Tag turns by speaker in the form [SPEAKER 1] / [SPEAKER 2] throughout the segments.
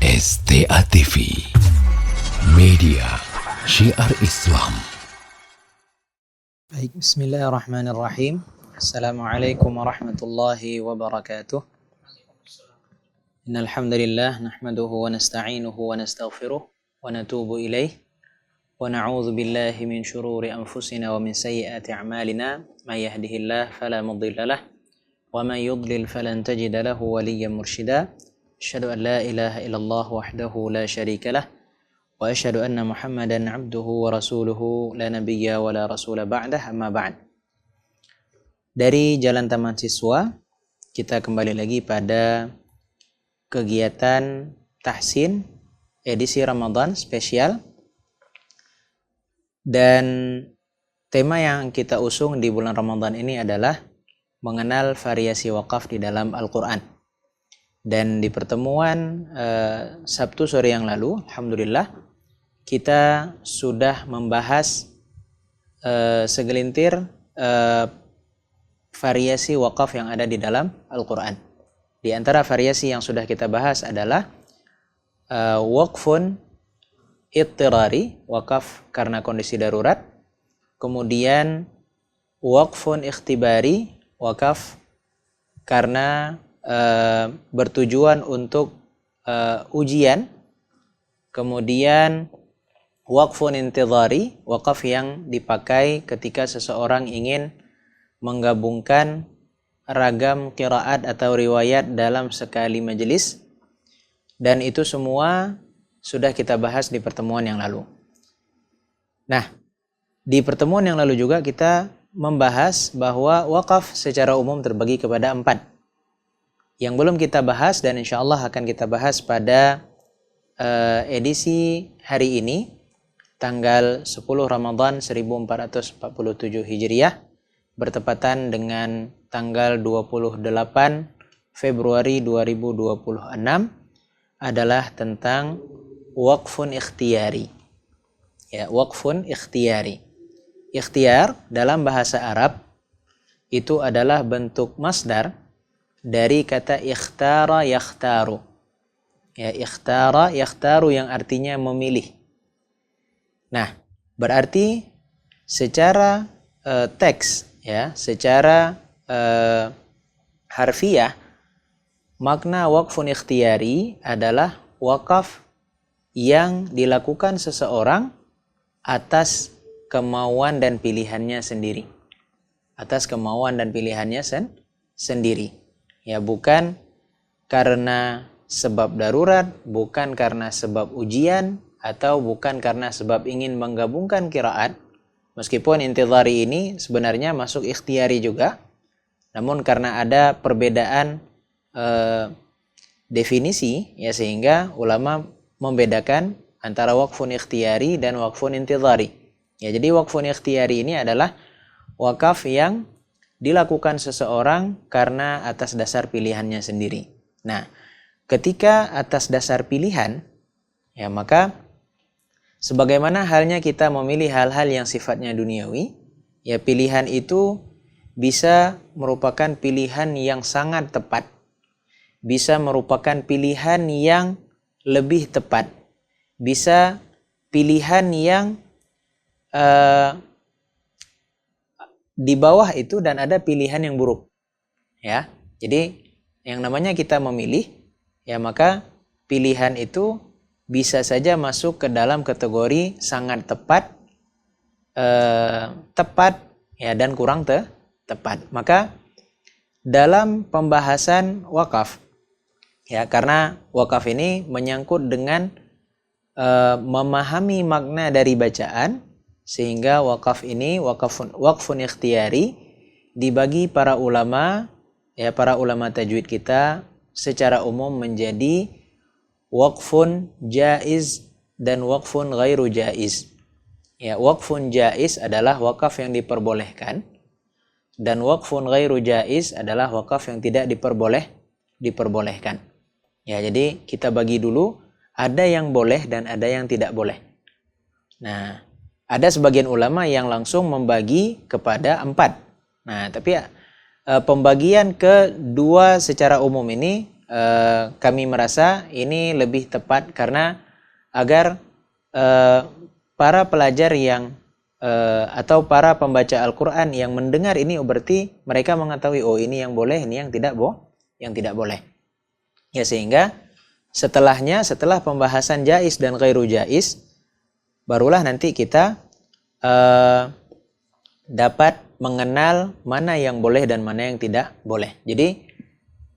[SPEAKER 1] STA TV Media Syiar Islam.
[SPEAKER 2] Baik, bismillahirrahmanirrahim. Assalamualaikum warahmatullahi wabarakatuh. Innal hamdalillah nahmaduhu wa nasta'inuhu wa nastaghfiruh wa natubu ilaih wa na'udzu billahi min shururi anfusina wa min sayyiati a'malina may yahdihillahu fala mudilla lahu wa may yudlil falan tajida lahu waliyyan mursyida. Asyhadu an la ilaha illallah wahdahu la syarika lah wa asyhadu anna Muhammadan abduhu wa rasuluhu la nabiyya wa la rasula ba'dah, amma ba'd. Dari Jalan Taman Siswa, kita kembali lagi pada kegiatan tahsin edisi Ramadan spesial. Dan tema yang kita usung di bulan Ramadan ini adalah mengenal variasi wakaf di dalam Al-Quran. Dan di pertemuan Sabtu sore yang lalu, alhamdulillah, kita sudah membahas segelintir variasi wakaf yang ada di dalam Al-Quran. Di antara variasi yang sudah kita bahas adalah waqfun ittirari, wakaf karena kondisi darurat. Kemudian waqfun ikhtibari, wakaf karena bertujuan untuk ujian. Kemudian waqfun intidhari, wakaf yang dipakai ketika seseorang ingin menggabungkan ragam qiraat atau riwayat dalam sekali majelis. Dan itu semua sudah kita bahas di pertemuan yang lalu. Nah, di pertemuan yang lalu juga kita membahas bahwa wakaf secara umum terbagi kepada 4. Yang belum kita bahas dan insya Allah akan kita bahas pada edisi hari ini, tanggal 10 Ramadan 1447 Hijriah, bertepatan dengan tanggal 28 Februari 2026, adalah tentang waqfun ikhtiyari. Ya, waqfun ikhtiyari. Ikhtiar dalam bahasa Arab itu adalah bentuk masdar dari kata ikhtara yakhtaru. Ya, ikhtara yakhtaru yang artinya memilih. Nah, berarti secara teks, ya, secara harfiah, makna waqfun ikhtiyari adalah wakaf yang dilakukan seseorang atas kemauan dan pilihannya sendiri. Atas kemauan dan pilihannya sendiri. Ya, bukan karena sebab darurat, bukan karena sebab ujian, atau bukan karena sebab ingin menggabungkan qiraat. Meskipun intidhari ini sebenarnya masuk ikhtiyari juga, namun karena ada perbedaan definisi, ya, sehingga ulama membedakan antara waqfun ikhtiyari dan waqfun intidhari. Ya, jadi waqfun ikhtiyari ini adalah wakaf yang dilakukan seseorang karena atas dasar pilihannya sendiri. Nah, ketika atas dasar pilihan, ya, maka sebagaimana halnya kita memilih hal-hal yang sifatnya duniawi, ya, pilihan itu bisa merupakan pilihan yang sangat tepat, bisa merupakan pilihan yang lebih tepat, bisa pilihan yang di bawah itu, dan ada pilihan yang buruk. Ya, jadi yang namanya kita memilih, ya, maka pilihan itu bisa saja masuk ke dalam kategori sangat tepat, tepat, ya, dan kurang tepat. Maka dalam pembahasan wakaf, ya, karena wakaf ini menyangkut dengan memahami makna dari bacaan, sehingga wakaf ini, waqfun ikhtiyari, dibagi para ulama, ya, para ulama tajwid kita secara umum menjadi waqfun jaiz dan waqfun ghairu jaiz. Ya, waqfun jaiz adalah wakaf yang diperbolehkan, dan waqfun ghairu jaiz adalah wakaf yang tidak diperbolehkan. Ya, jadi kita bagi dulu, ada yang boleh dan ada yang tidak boleh. Nah, ada sebagian ulama yang langsung membagi kepada 4. Nah, tapi pembagian kedua secara umum ini kami merasa ini lebih tepat karena agar para pelajar yang atau para pembaca Al-Quran yang mendengar ini berarti mereka mengetahui oh ini yang boleh, ini yang tidak boleh. Ya, sehingga setelah pembahasan jais dan ghairu jais, barulah nanti kita dapat mengenal mana yang boleh dan mana yang tidak boleh. Jadi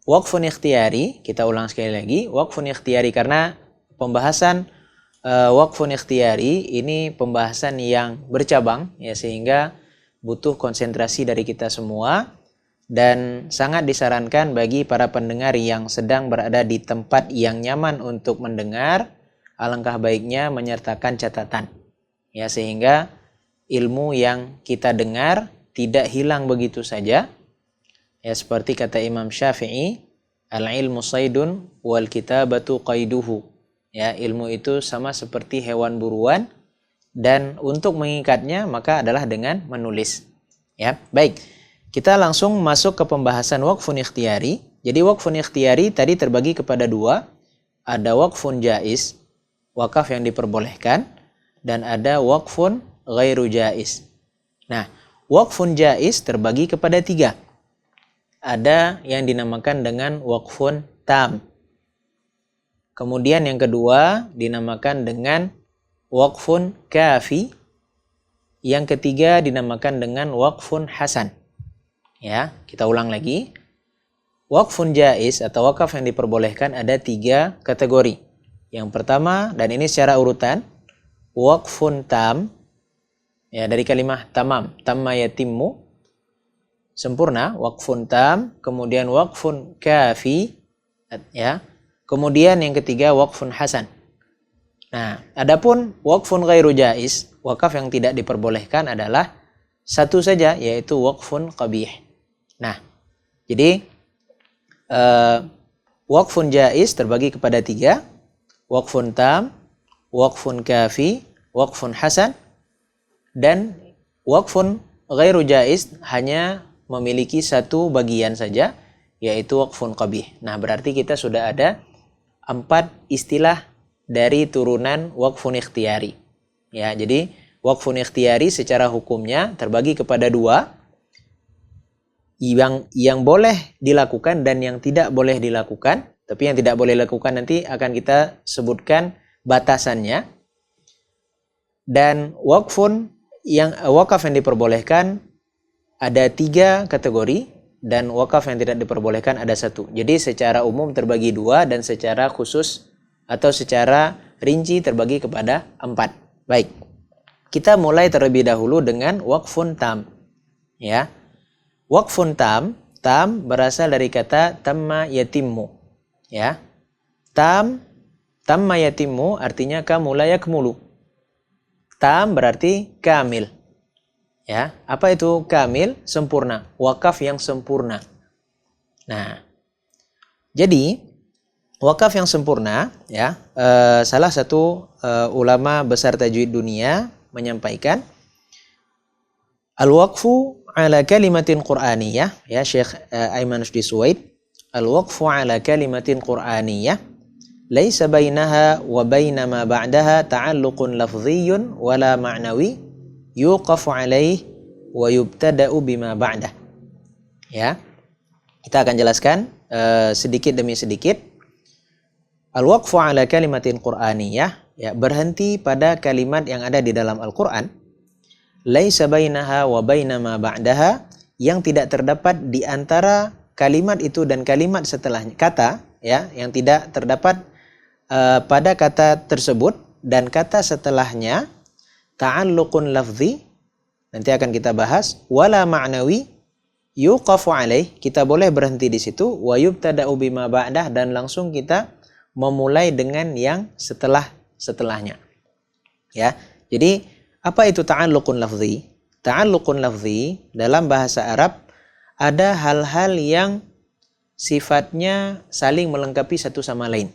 [SPEAKER 2] waqfun ikhtiyari, kita ulang sekali lagi, waqfun ikhtiyari karena pembahasan waqfun ikhtiyari ini pembahasan yang bercabang ya, sehingga butuh konsentrasi dari kita semua. Dan sangat disarankan bagi para pendengar yang sedang berada di tempat yang nyaman untuk mendengar, alangkah baiknya menyertakan catatan. Ya, sehingga ilmu yang kita dengar tidak hilang begitu saja. Ya, seperti kata Imam Syafi'i, al-ilmu saydun wal kitabatu qaiduhu. Ya, ilmu itu sama seperti hewan buruan dan untuk mengikatnya maka adalah dengan menulis. Ya, baik. Kita langsung masuk ke pembahasan waqfun ikhtiyari. Jadi waqfun ikhtiyari tadi terbagi kepada dua. Ada waqfun jais, wakaf yang diperbolehkan, dan ada waqfun ghairu jais. Nah, waqfun jais terbagi kepada tiga. Ada yang dinamakan dengan waqfun tam. Kemudian yang kedua dinamakan dengan waqfun kafi. Yang ketiga dinamakan dengan waqfun hasan. Ya, kita ulang lagi. Waqfun jais atau wakaf yang diperbolehkan ada tiga kategori. Yang pertama, dan ini secara urutan, waqfun tam. Ya, dari kalimah tamam, tamma yatimmu, sempurna, waqfun tam, kemudian waqfun kafi, ya. Kemudian yang ketiga waqfun hasan. Nah, adapun waqfun ghairu jais, wakaf yang tidak diperbolehkan adalah satu saja, yaitu waqfun qabih. Nah, jadi waqfun jais terbagi kepada tiga, waqfun tam, waqfun kafi, waqfun hasan, dan waqfun ghairu jais hanya memiliki satu bagian saja, yaitu waqfun qabih. Nah, berarti kita sudah ada 4 istilah dari turunan waqfun ikhtiyari. Ya, jadi waqfun ikhtiyari secara hukumnya terbagi kepada dua, yang boleh dilakukan dan yang tidak boleh dilakukan. Tapi yang tidak boleh dilakukan nanti akan kita sebutkan batasannya. Dan wakaf yang diperbolehkan ada 3 kategori, dan wakaf yang tidak diperbolehkan ada 1. Jadi secara umum terbagi 2 dan secara khusus atau secara rinci terbagi kepada 4. Baik, kita mulai terlebih dahulu dengan waqfun tam. Ya, waqfun tam berasal dari kata tamma yatimmu. Ya, tamma yatimmu artinya kamula yakmulu. Tam berarti kamil. Ya, apa itu kamil? Sempurna, wakaf yang sempurna. Nah, jadi wakaf yang sempurna, ya, salah satu ulama besar tajwid dunia menyampaikan al-waqfu ala kalimatin qur'aniyah, ya, Syekh Aiman Rusdi Suwaid, al-waqfu ala kalimatin qur'aniyah laisa bainaha wa baina ma ba'daha ta'alluqun lafdhiyyun wala ma'nawi yuqafu alaih wa yubtada'u bima ba'dah. Ya, kita akan jelaskan sedikit demi sedikit. Al-waqfu ala kalimatin qur'aniyah, ya, berhenti pada kalimat yang ada di dalam Al-Qur'an. Laisa bainaha wa baina ma ba'daha, yang tidak terdapat di antara kalimat itu dan kalimat setelahnya, kata, ya, yang tidak terdapat pada kata tersebut dan kata setelahnya, ta'alluqun lafzi, nanti akan kita bahas, wala ma'nawi yuqafu alaih, kita boleh berhenti di situ, wa yubtada'u bima ba'dah, dan langsung kita memulai dengan yang setelahnya. Ya, jadi apa itu ta'alluqun lafzi? Ta'alluqun lafzi dalam bahasa Arab ada hal-hal yang sifatnya saling melengkapi satu sama lain.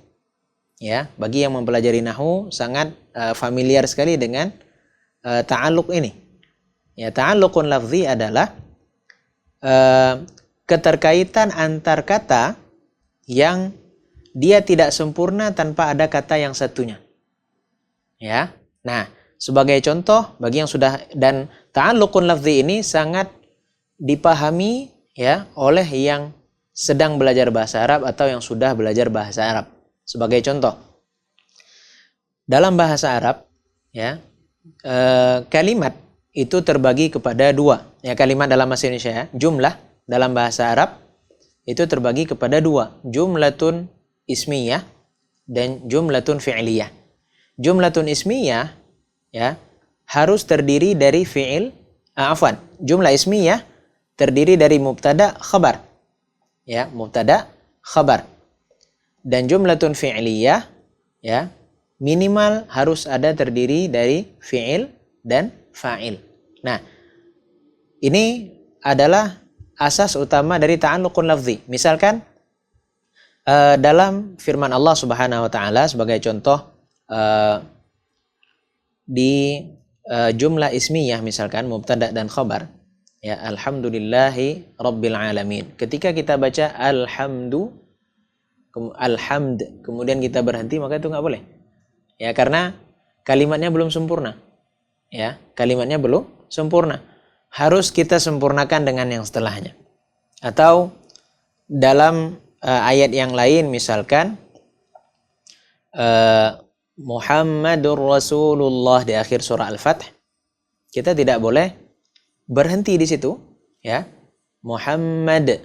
[SPEAKER 2] Ya, bagi yang mempelajari nahwu sangat familiar sekali dengan ta'alluq ini. Ya, ta'alluqun lafzi adalah keterkaitan antar kata yang dia tidak sempurna tanpa ada kata yang satunya. Ya. Nah, sebagai contoh bagi yang sudah, dan ta'alluqun lafzi ini sangat dipahami ya oleh yang sedang belajar bahasa Arab atau yang sudah belajar bahasa Arab. Sebagai contoh, dalam bahasa Arab ya, kalimat itu terbagi kepada dua. Ya, kalimat dalam bahasa Indonesia ya, jumlah dalam bahasa Arab itu terbagi kepada dua, jumlatun ismiyah dan jumlatun fi'liyah. Jumlatun ismiyah ya harus terdiri dari fi'il, jumlah ismiyah terdiri dari mubtada khabar. Ya, mubtada khabar. Dan jumlatun fi'liyah ya minimal harus ada terdiri dari fi'il dan fa'il. Nah, ini adalah asas utama dari ta'alluqun lafzi. Misalkan dalam firman Allah Subhanahu wa taala sebagai contoh di jumlah ismiyah misalkan mubtada dan khabar ya, alhamdulillahi rabbil alamin. Ketika kita baca alhamd kemudian kita berhenti, maka itu nggak boleh. Ya, karena kalimatnya belum sempurna. Ya, kalimatnya belum sempurna. Harus kita sempurnakan dengan yang setelahnya. Atau dalam ayat yang lain misalkan Muhammadur Rasulullah di akhir surah Al-Fath, kita tidak boleh berhenti di situ ya, Muhammad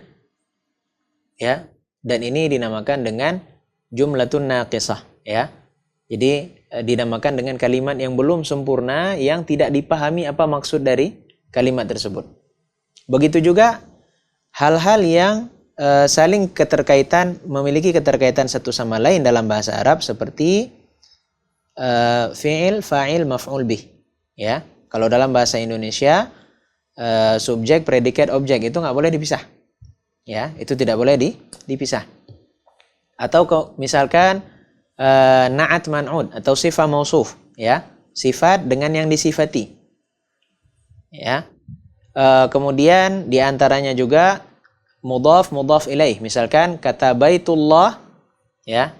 [SPEAKER 2] ya, dan ini dinamakan dengan jumlatun naqisah ya. Jadi dinamakan dengan kalimat yang belum sempurna, yang tidak dipahami apa maksud dari kalimat tersebut. Begitu juga hal-hal yang saling keterkaitan, memiliki keterkaitan satu sama lain dalam bahasa Arab seperti fi'il, fa'il, maf'ul bih. Ya, kalau dalam bahasa Indonesia subjek, predikat, objek itu nggak boleh dipisah. Ya, itu tidak boleh dipisah. Atau misalkan na'at man'ud atau sifat mausuf, ya, sifat dengan yang disifati. Ya. Kemudian diantaranya juga mudhaf ilaih, misalkan kata Baitullah ya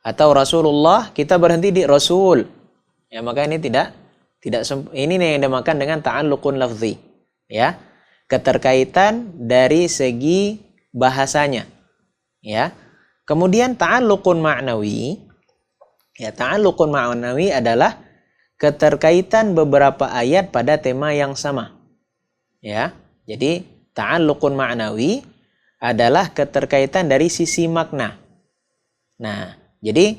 [SPEAKER 2] atau Rasulullah, kita berhenti di Rasul ya, maka ini tidak ini yang dinamakan dengan ta'alluqun lafzi ya, keterkaitan dari segi bahasanya ya. Kemudian ta'alluqun ma'nawi ya, ta'alluqun ma'nawi adalah keterkaitan beberapa ayat pada tema yang sama ya. Jadi ta'alluqun ma'nawi adalah keterkaitan dari sisi makna. Nah, jadi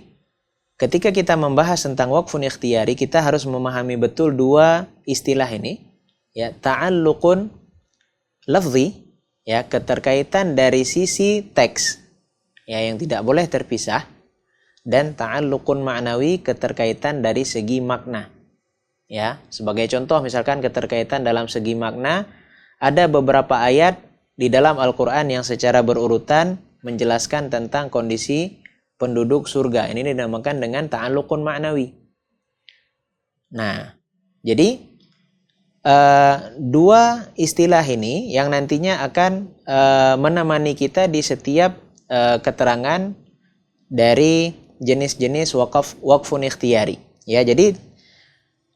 [SPEAKER 2] ketika kita membahas tentang waqfun ikhtiyari, kita harus memahami betul dua istilah ini ya, ta'alluqun lafzi ya, keterkaitan dari sisi teks ya yang tidak boleh terpisah, dan ta'alluqun ma'nawi, keterkaitan dari segi makna. Ya, sebagai contoh misalkan keterkaitan dalam segi makna, ada beberapa ayat di dalam Al-Qur'an yang secara berurutan menjelaskan tentang kondisi penduduk surga. Ini dinamakan dengan ta'alluqun ma'nawi. Nah, jadi dua istilah ini yang nantinya akan menemani kita di setiap keterangan dari jenis-jenis waqfun ikhtiyari. Ya, jadi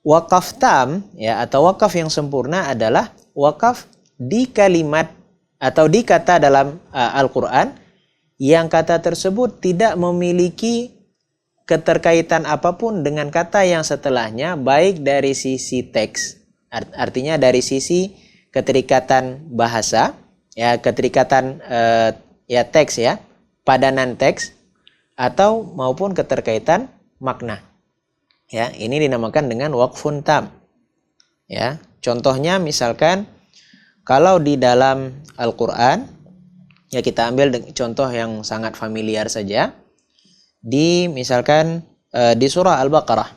[SPEAKER 2] wakaf tam ya atau wakaf yang sempurna adalah wakaf di kalimat atau di kata dalam Al-Qur'an yang kata tersebut tidak memiliki keterkaitan apapun dengan kata yang setelahnya, baik dari sisi teks, artinya dari sisi keterikatan bahasa ya, keterikatan ya teks ya, padanan teks, atau maupun keterkaitan makna. Ya, ini dinamakan dengan waqfun tam. Ya, contohnya misalkan kalau di dalam Al-Qur'an ya, kita ambil contoh yang sangat familiar saja. Di misalkan di surah Al-Baqarah.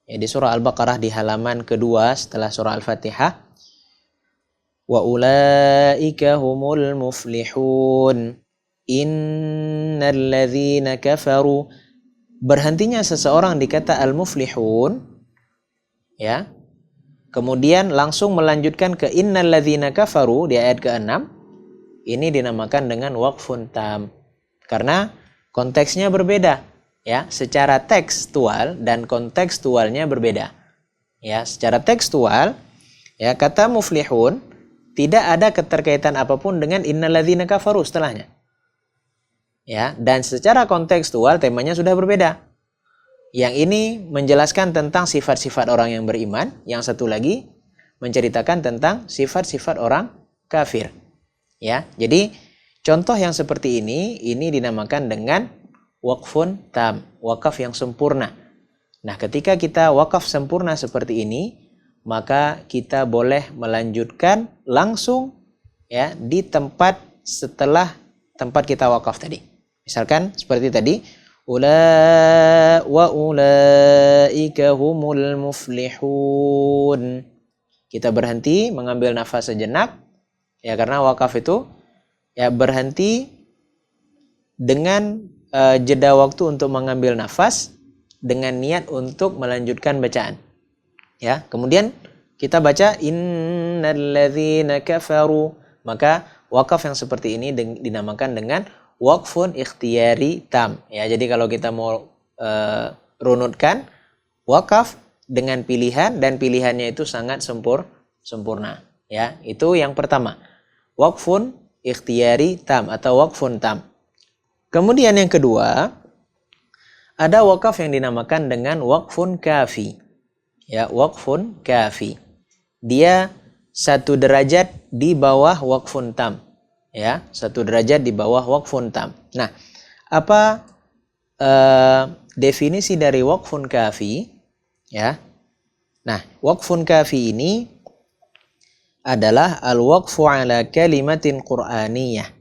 [SPEAKER 2] Ya, di surah Al-Baqarah di halaman kedua setelah surah Al-Fatihah. Wa ulaika humul muflihun. Innal ladzina kafaru. Berhentinya seseorang di kata al-muflihun ya. Kemudian langsung melanjutkan ke innal ladzina kafaru di ayat ke-6. Ini dinamakan dengan waqfun tam. Karena konteksnya berbeda, ya, secara tekstual dan kontekstualnya berbeda. Ya, secara tekstual, ya, kata muflihun tidak ada keterkaitan apapun dengan innalladzina kafaru setelahnya. Ya, dan secara kontekstual temanya sudah berbeda. Yang ini menjelaskan tentang sifat-sifat orang yang beriman, yang satu lagi menceritakan tentang sifat-sifat orang kafir. Ya, jadi contoh yang seperti ini dinamakan dengan waqfun tam, wakaf yang sempurna. Nah, ketika kita wakaf sempurna seperti ini, maka kita boleh melanjutkan langsung, ya, di tempat setelah tempat kita wakaf tadi. Misalkan seperti tadi, ulaika humul muflihun. Kita berhenti, mengambil nafas sejenak, ya, karena wakaf itu, ya, berhenti dengan jeda waktu untuk mengambil nafas dengan niat untuk melanjutkan bacaan. Ya, kemudian kita baca innalladzina kafaru. Maka wakaf yang seperti ini dinamakan dengan waqfun ikhtiyari tam. Ya, jadi kalau kita mau runutkan wakaf dengan pilihan, dan pilihannya itu sangat sempurna. Ya, itu yang pertama. Waqfun ikhtiyari tam atau waqfun tam. Kemudian yang kedua, ada wakaf yang dinamakan dengan waqfun kafi. Ya, waqfun kafi. Dia satu derajat di bawah waqfun tam. Ya, satu derajat di bawah waqfun tam. Nah, apa definisi dari waqfun kafi? Ya. Nah, waqfun kafi ini adalah al-waqfu ala kalimatin qur'aniyah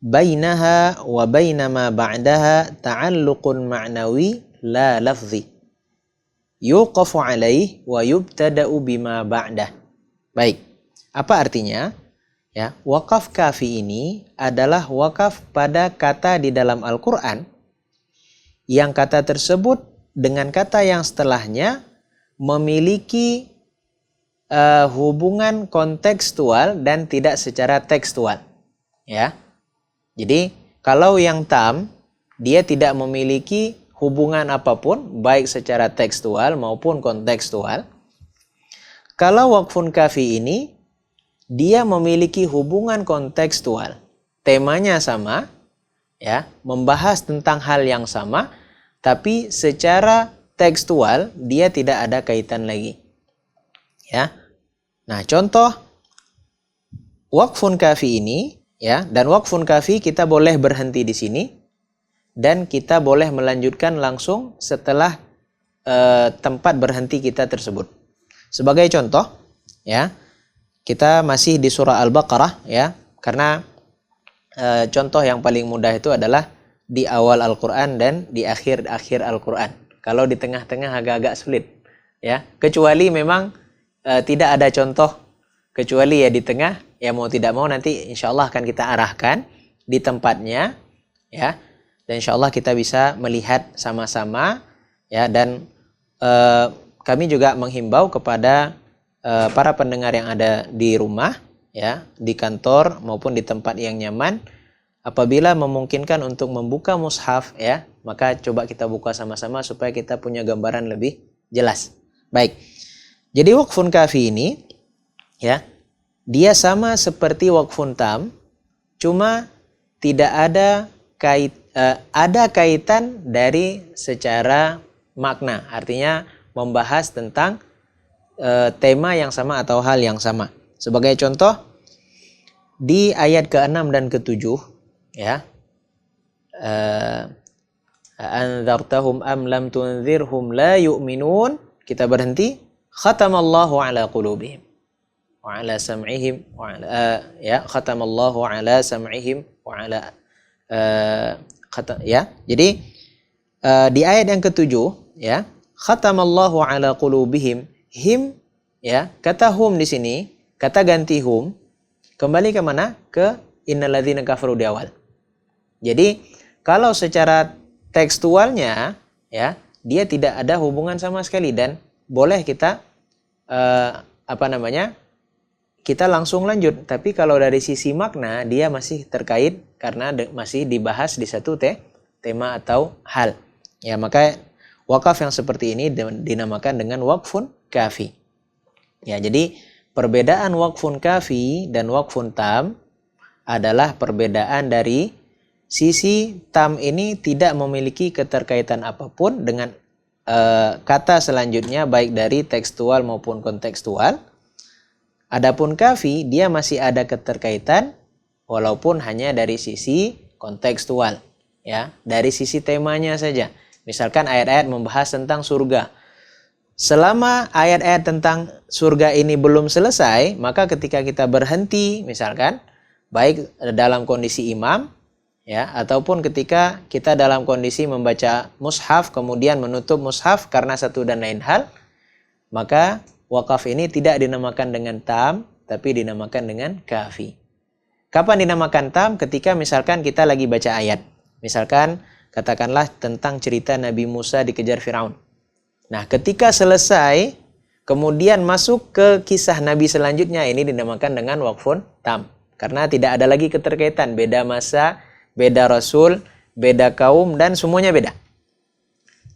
[SPEAKER 2] bainaha wa baina ma ba'daha ta'alluqun ma'nawi la lafzi yuqafu alaih wa yubtada'u bima ba'dah. Baik, apa artinya? Ya, wakaf kafi ini adalah wakaf pada kata di dalam Al-Quran yang kata tersebut dengan kata yang setelahnya memiliki hubungan kontekstual dan tidak secara tekstual. Ya, jadi kalau yang tam, dia tidak memiliki hubungan apapun, baik secara tekstual maupun kontekstual. Kalau waqfun kafi ini, dia memiliki hubungan kontekstual. Temanya sama, ya, membahas tentang hal yang sama, tapi secara tekstual dia tidak ada kaitan lagi. Ya. Nah, contoh waqfun kafi ini, ya, dan waqfun kafi kita boleh berhenti di sini dan kita boleh melanjutkan langsung setelah tempat berhenti kita tersebut. Sebagai contoh, ya, kita masih di surah Al-Baqarah, ya, karena contoh yang paling mudah itu adalah di awal Al-Quran dan di akhir Al-Quran. Kalau di tengah-tengah agak-agak sulit, ya, kecuali memang tidak ada contoh, kecuali ya di tengah, ya mau tidak mau nanti insya Allah akan kita arahkan di tempatnya, ya, dan insya Allah kita bisa melihat sama-sama, ya, dan kami juga menghimbau kepada para pendengar yang ada di rumah, ya, di kantor maupun di tempat yang nyaman, apabila memungkinkan untuk membuka mushaf, ya, maka coba kita buka sama-sama supaya kita punya gambaran lebih jelas. Baik. Jadi waqfun kafi ini, ya, dia sama seperti waqfun tam, cuma tidak ada kaitan dari secara makna. Artinya membahas tentang tema yang sama atau hal yang sama. Sebagai contoh, di ayat ke-6 dan ke-7, ya, anzartahum am lam tunzirhum la yu'minun, kita berhenti, khatamallahu ala qulubihim wa ala sam'ihim wa ala, ya, khatamallahu ala sam'ihim wa ala ya. Jadi di ayat yang ke-7, ya, khatamallahu ala qulubihim, him, ya, kata hum di sini, kata ganti hum, kembali ke mana? Ke innalladzina kafaru di awal. Jadi kalau secara tekstualnya, ya, dia tidak ada hubungan sama sekali dan boleh kita kita langsung lanjut. Tapi kalau dari sisi makna dia masih terkait karena masih dibahas di satu tema atau hal. Ya, maka wakaf yang seperti ini dinamakan dengan waqfun kafi. Ya, jadi perbedaan waqfun kafi dan waqfun tam adalah perbedaan dari sisi tam ini tidak memiliki keterkaitan apapun dengan kata selanjutnya baik dari tekstual maupun kontekstual. Adapun kafi dia masih ada keterkaitan walaupun hanya dari sisi kontekstual, ya, dari sisi temanya saja. Misalkan ayat-ayat membahas tentang surga. Selama ayat-ayat tentang surga ini belum selesai, maka ketika kita berhenti misalkan baik dalam kondisi imam, ya, ataupun ketika kita dalam kondisi membaca mushaf kemudian menutup mushaf karena satu dan lain hal, maka wakaf ini tidak dinamakan dengan tam tapi dinamakan dengan kafi. Kapan dinamakan tam? Ketika misalkan kita lagi baca ayat. Misalkan katakanlah tentang cerita Nabi Musa dikejar Firaun. Nah, ketika selesai kemudian masuk ke kisah Nabi selanjutnya, ini dinamakan dengan waqfun tam. Karena tidak ada lagi keterkaitan, beda masa, beda rasul, beda kaum, dan semuanya beda.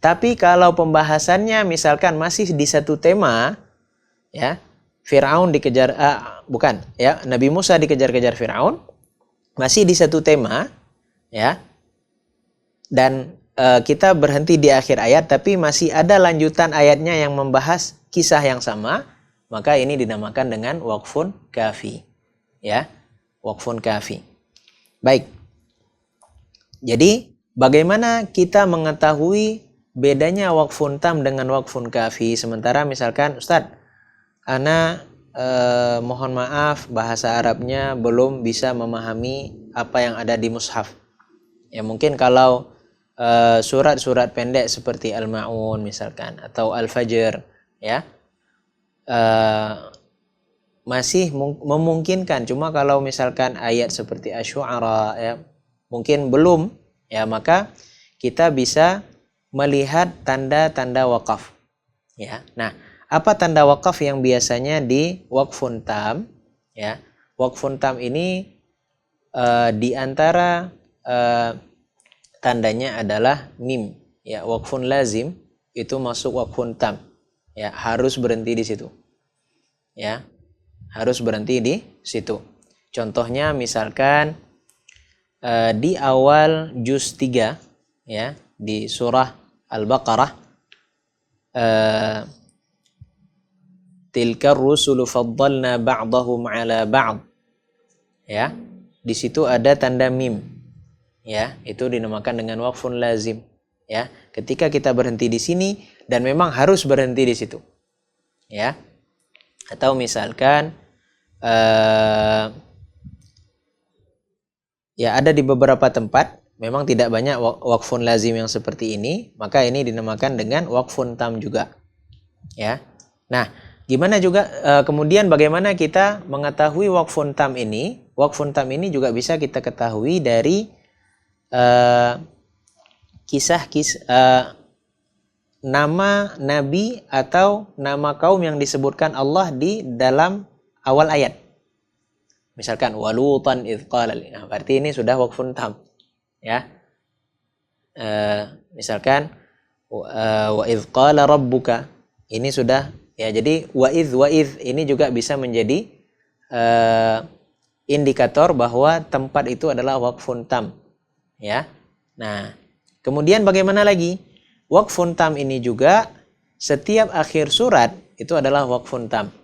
[SPEAKER 2] Tapi kalau pembahasannya misalkan masih di satu tema, ya, Firaun dikejar, Nabi Musa dikejar-kejar Firaun, masih di satu tema, ya, dan kita berhenti di akhir ayat, tapi masih ada lanjutan ayatnya yang membahas kisah yang sama, maka ini dinamakan dengan waqfun kafi, ya, waqfun kafi. Baik. Jadi, bagaimana kita mengetahui bedanya waqfun tam dengan waqfun kafi? Sementara misalkan, Ustadz, ana mohon maaf bahasa Arabnya belum bisa memahami apa yang ada di mushaf. Ya, mungkin kalau surat-surat pendek seperti Al-Ma'un misalkan atau Al-Fajr, ya, masih memungkinkan. Cuma kalau misalkan ayat seperti Asy-Syu'ara, ya, mungkin belum, ya, maka kita bisa melihat tanda-tanda wakaf, ya. Nah, apa tanda wakaf yang biasanya di waqfun tam, ya? Waqfun tam ini di antara tandanya adalah mim, ya. Waqfun lazim itu masuk waqfun tam, ya, harus berhenti di situ, ya, harus berhenti di situ. Contohnya misalkan di awal juz 3, ya, di surah Al-Baqarah, tilkar rusulu faddalna ba'dahum ala ba'd, ya, di situ ada tanda mim, ya, itu dinamakan dengan waqfun lazim, ya. Ketika kita berhenti di sini dan memang harus berhenti di situ, ya. Atau misalkan ya, ada di beberapa tempat memang tidak banyak waqfun lazim yang seperti ini, maka ini dinamakan dengan waqfun tam juga, ya. Nah, gimana juga kemudian bagaimana kita mengetahui waqfun tam ini? Waqfun tam ini juga bisa kita ketahui dari kisah-kisah nama nabi atau nama kaum yang disebutkan Allah di dalam awal ayat. Misalkan walutan idz qala, nah, berarti ini sudah waqfun tam, ya. Misalkan wa idz qala rabbuka, ini sudah, ya. Jadi wa idz ini juga bisa menjadi indikator bahwa tempat itu adalah waqfun tam, ya. Nah, kemudian bagaimana lagi? Waqfun tam ini juga setiap akhir surat itu adalah waqfun tam,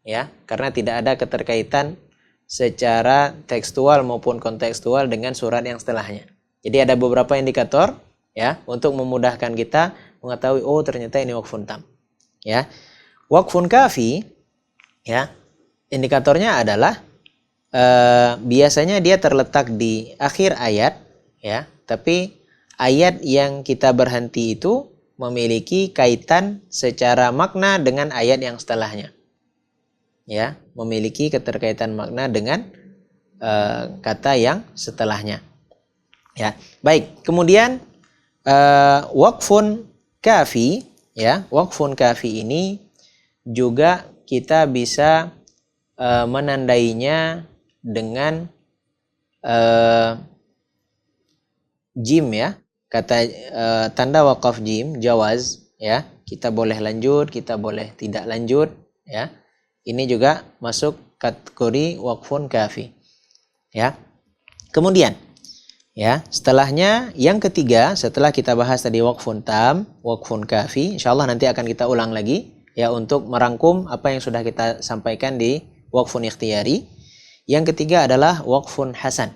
[SPEAKER 2] ya, karena tidak ada keterkaitan secara tekstual maupun kontekstual dengan surat yang setelahnya. Jadi ada beberapa indikator, ya, untuk memudahkan kita mengetahui, oh ternyata ini waqfun tam, ya. Waqfun kafi, ya, indikatornya adalah biasanya dia terletak di akhir ayat, ya, tapi ayat yang kita berhenti itu memiliki kaitan secara makna dengan ayat yang setelahnya, ya, memiliki keterkaitan makna dengan kata yang setelahnya, ya. Baik, kemudian waqfun kafi, ya, waqfun kafi ini juga kita bisa menandainya dengan jim, ya, kata tanda waqaf jim jawaz, ya, kita boleh lanjut, kita boleh tidak lanjut, ya. Ini juga masuk kategori waqfun kafi, ya. Kemudian, ya, setelahnya yang ketiga, setelah kita bahas tadi waqfun tam, waqfun kafi, insyaallah nanti akan kita ulang lagi, ya, untuk merangkum apa yang sudah kita sampaikan di waqfun ikhtiyari. Yang ketiga adalah waqfun hasan,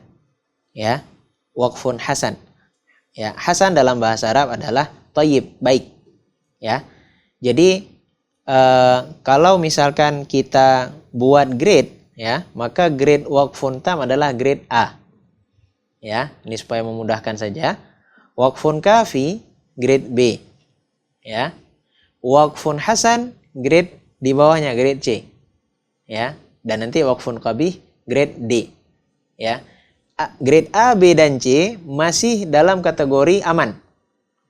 [SPEAKER 2] ya, waqfun hasan. Ya, hasan dalam bahasa Arab adalah thayyib, baik. Ya. Jadi kalau misalkan kita buat grade, ya, maka grade waqfun tam adalah grade A. Ya, ini supaya memudahkan saja. Waqfun kafi grade B. Ya. Waqfun hasan grade di bawahnya grade C. Ya, dan nanti waqfun qabih grade D. Ya. Grade A, B, dan C masih dalam kategori aman,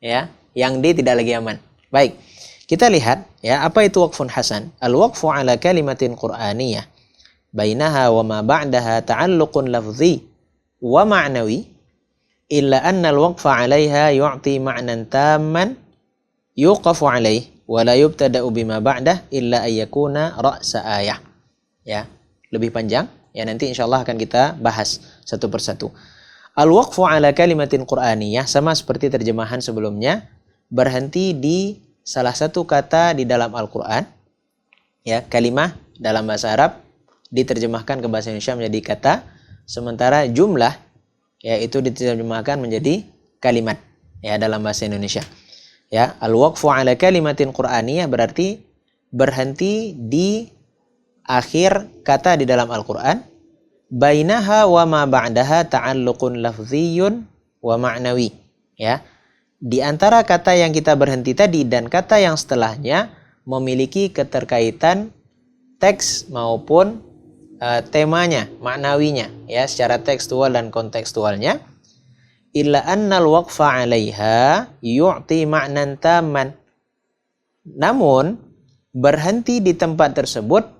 [SPEAKER 2] ya, yang D tidak lagi aman. Baik, kita lihat, ya, apa itu waqfun hasan. Al-waqfu ala kalimatin qur'aniyah bainaha wa ma ba'daha ta'alluqun lafzi wa ma'nawi illa anna al-waqfa 'alaiha yu'ti ma'nan tamman yuqafu 'alaih wa la yubtada'u bima ba'dah illa ayyakuna ra'sa ayah. Ya, lebih panjang. Ya, nanti insyaallah akan kita bahas satu persatu. Al-waqfu ala kalimatin qur'aniyah sama seperti terjemahan sebelumnya, berhenti di salah satu kata di dalam Al-Qur'an. Ya, kalimah dalam bahasa Arab diterjemahkan ke bahasa Indonesia menjadi kata, sementara jumlah, ya, itu diterjemahkan menjadi kalimat, ya, dalam bahasa Indonesia. Ya, al-waqfu ala kalimatin qur'aniyah berarti berhenti di akhir kata di dalam Al-Quran. Bainaha wa ma ba'daha ta'alluqun lafziyun wa ma'nawi. Ya. Di antara kata yang kita berhenti tadi dan kata yang setelahnya memiliki keterkaitan teks maupun temanya, maknawinya, ya, secara tekstual dan kontekstualnya. Illa annal waqfa 'alaiha yu'ti ma'nan tamman. Namun berhenti di tempat tersebut,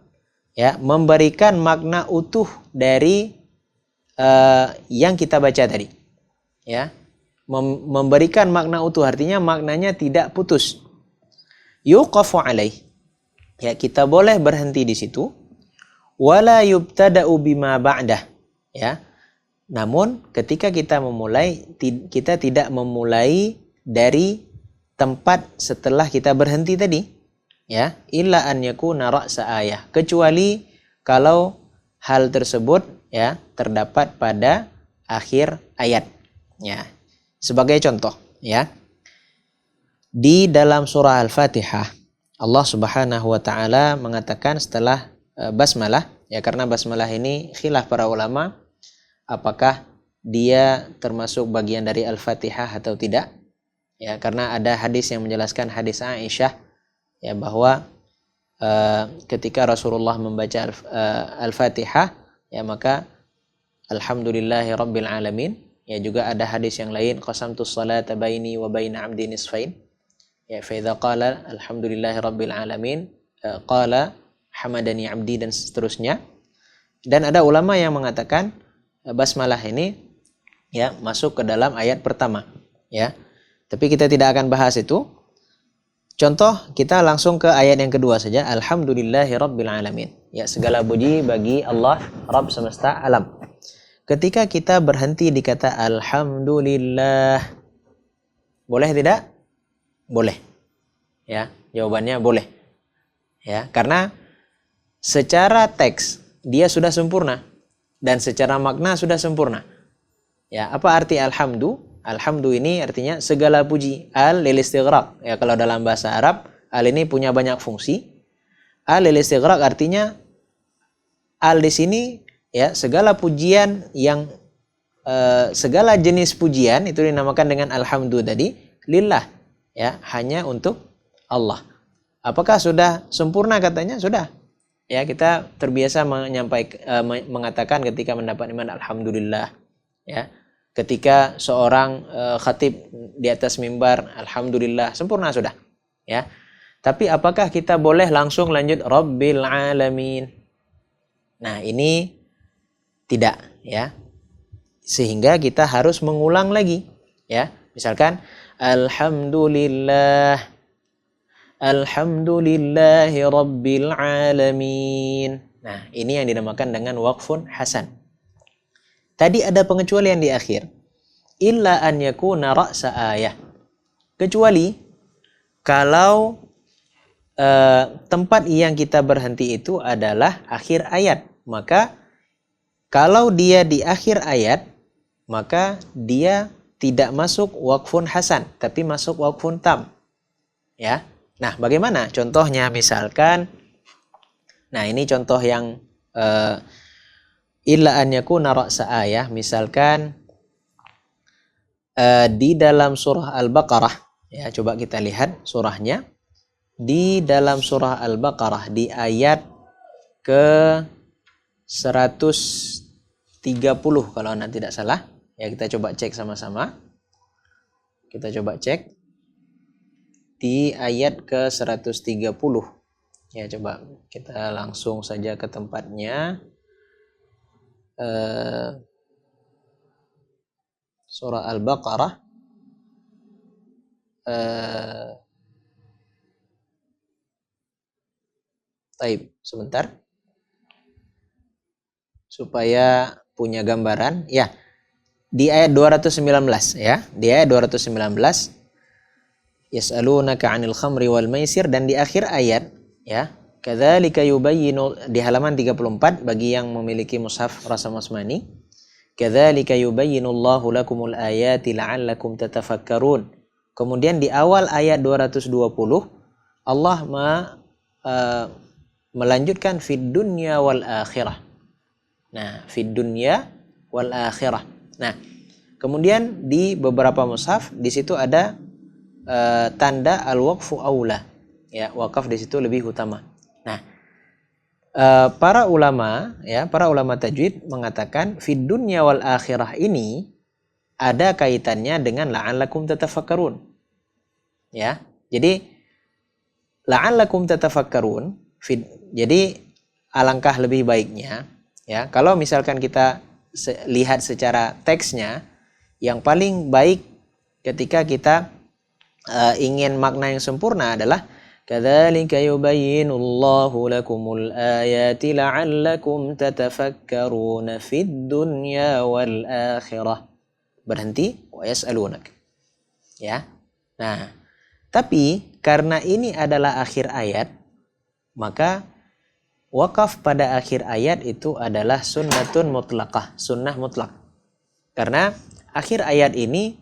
[SPEAKER 2] ya, memberikan makna utuh dari yang kita baca tadi, ya, memberikan makna utuh artinya maknanya tidak putus. Yuqafu alaih, ya, kita boleh berhenti di situ. Wala yubtada'u bima ba'dah, ya. Namun ketika kita memulai, kita tidak memulai dari tempat setelah kita berhenti tadi. Ya, illa an yakuna ra'sa ayah, kecuali kalau hal tersebut, ya, terdapat pada akhir ayat. Ya. Sebagai contoh, ya. Di dalam surah Al-Fatihah, Allah Subhanahu wa taala mengatakan setelah basmalah, ya, karena basmalah ini khilaf para ulama apakah dia termasuk bagian dari Al-Fatihah atau tidak. Ya, karena ada hadis yang menjelaskan, hadis Aisyah, ya, bahwa ketika Rasulullah membaca Al-Fatihah, ya, maka alhamdulillahi rabbil alamin. Ya, juga ada hadis yang lain, qasamtus salata baini wa baina 'abdi nisfain. Ya, fa idza qala alhamdulillahi rabbil alamin qala hamadani 'abdi, dan seterusnya. Dan ada ulama yang mengatakan basmalah ini, ya, masuk ke dalam ayat pertama, ya. Tapi kita tidak akan bahas itu. Contoh, kita langsung ke ayat yang kedua saja. Alhamdulillahi rabbil alamin. Ya, segala puji bagi Allah Rabb semesta alam. Ketika kita berhenti di kata alhamdulillah, boleh tidak? Boleh. Ya, jawabannya boleh. Ya, karena secara teks dia sudah sempurna dan secara makna sudah sempurna. Ya, apa arti alhamdu? Alhamdu ini artinya segala puji. Al lil istighraq. Ya, kalau dalam bahasa Arab, al ini punya banyak fungsi. Al lil istighraq artinya al di sini, ya, segala pujian yang segala jenis pujian itu dinamakan dengan alhamdu tadi, lillah, ya, hanya untuk Allah. Apakah sudah sempurna katanya? Sudah. Ya, kita terbiasa mengatakan ketika mendapat iman alhamdulillah, ya. Ketika seorang khatib di atas mimbar, alhamdulillah, sempurna sudah, ya. Tapi apakah kita boleh langsung lanjut rabbil alamin? Nah, ini tidak, ya. Sehingga kita harus mengulang lagi, ya. Misalkan alhamdulillah, alhamdulillahi rabbil alamin. Nah, ini yang dinamakan dengan waqfun hasan. Tadi ada pengecualian di akhir. Illa an yakuna ra'sa ayah. Kecuali kalau tempat yang kita berhenti itu adalah akhir ayat. Maka kalau dia di akhir ayat, maka dia tidak masuk waqfun hasan, tapi masuk waqfun tam. Ya. Nah, bagaimana contohnya? Misalkan, nah ini contoh yang illa an yakuna ra'sa ayah. Misalkan di dalam surah Al-Baqarah, ya coba kita lihat surahnya. Di dalam surah Al-Baqarah di ayat ke 130 kalau anda tidak salah. Ya, kita coba cek sama-sama. Kita coba cek di ayat ke 130. Ya, coba kita langsung saja ke tempatnya. Surah Al-Baqarah Taib, sebentar. Supaya punya gambaran. Ya, di ayat 219 ya. Di ayat 219 yas'alunaka 'anil khamri wal maisir, dan di akhir ayat ya, kadzalika yubayyinu, di halaman 34 bagi yang memiliki mushaf Rasam Usmani, kadzalika yubayyinullahu lakumul ayati la'allakum tatafakkarun. Kemudian di awal ayat 220 Allah melanjutkan fid dunya wal akhirah. Nah, fid dunya wal akhirah. Nah, kemudian di beberapa mushaf di situ ada tanda al-waqfu aula. Ya, wakaf di situ lebih utama. Nah, para ulama tajwid mengatakan fid dunya wal akhirah ini ada kaitannya dengan la'allakum tatafakkarun. Ya. Jadi la'allakum tatafakkarun, jadi alangkah lebih baiknya ya, kalau misalkan kita lihat secara teksnya, yang paling baik ketika kita ingin makna yang sempurna adalah kadzalika yubayyinullahu lakumul ayati la'allakum tatafakkaruna fid dunya wal akhirah. Berhenti wa yas'alunak. Ya. Nah, tapi karena ini adalah akhir ayat, maka wakaf pada akhir ayat itu adalah sunnatun mutlaqah, sunnah mutlak. Karena akhir ayat ini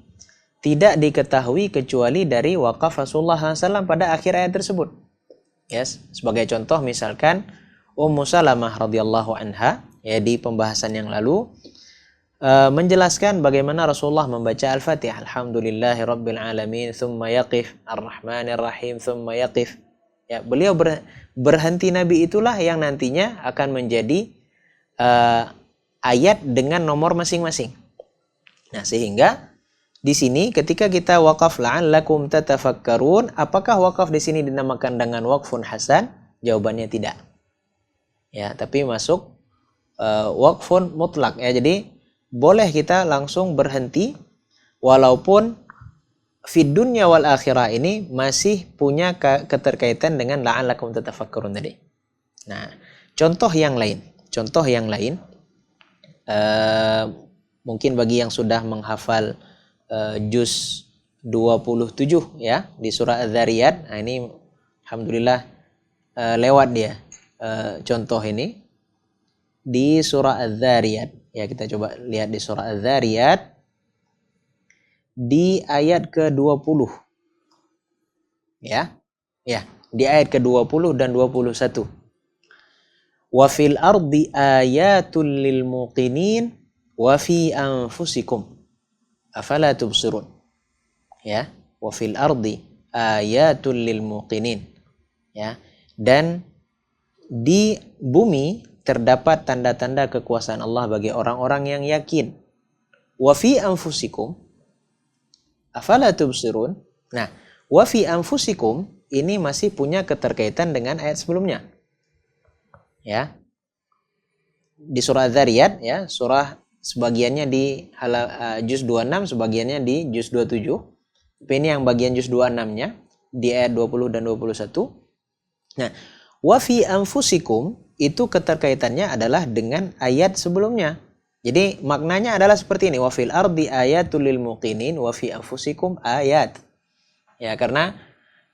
[SPEAKER 2] tidak diketahui kecuali dari wakaf Rasulullah SAW pada akhir ayat tersebut. Yes. Sebagai contoh misalkan Ummu Salamah radhiyallahu anha, ya di pembahasan yang lalu menjelaskan bagaimana Rasulullah membaca Al-Fatihah, alhamdulillahi rabbil alamin, thumma yaqif, ar-rahmanir rahim, thumma yaqif. Ya, beliau berhenti Nabi itulah yang nantinya akan menjadi ayat dengan nomor masing-masing. Nah, sehingga di sini ketika kita wakaf la'allakum tatafakkarun, apakah wakaf di sini dinamakan dengan waqfun hasan? Jawabannya tidak. Ya, tapi masuk waqfun mutlak ya. Jadi boleh kita langsung berhenti walaupun fid dunya wal akhirah ini masih punya keterkaitan dengan la'allakum tatafakkarun tadi. Nah, contoh yang lain mungkin bagi yang sudah menghafal juz 27 ya di surah Az-Zariyat. Nah, ini alhamdulillah lewat dia contoh ini di surah Az-Zariyat. Ya, kita coba lihat di surah Az-Zariyat di ayat ke-20. Ya. Ya, di ayat ke-20 dan 21. Wa fil ardi ayatul lil muqinin wa fi anfusikum afala tubsirun. Ya, wa fil ardi ayatul lil muqinin. Ya, dan di bumi terdapat tanda-tanda kekuasaan Allah bagi orang-orang yang yakin. Wa fi anfusikum afala tubsirun. Nah, wa fi anfusikum ini masih punya keterkaitan dengan ayat sebelumnya. Ya. Di surah Az-Zariyat ya, surah sebagiannya di juz 26, sebagiannya di juz 27. Tapi ini yang bagian juz 26-nya di ayat 20 dan 21. Nah, wa fi anfusikum itu keterkaitannya adalah dengan ayat sebelumnya. Jadi maknanya adalah seperti ini, wa fil ardi ayatul lil muqinin wa fi anfusikum ayat. Ya, karena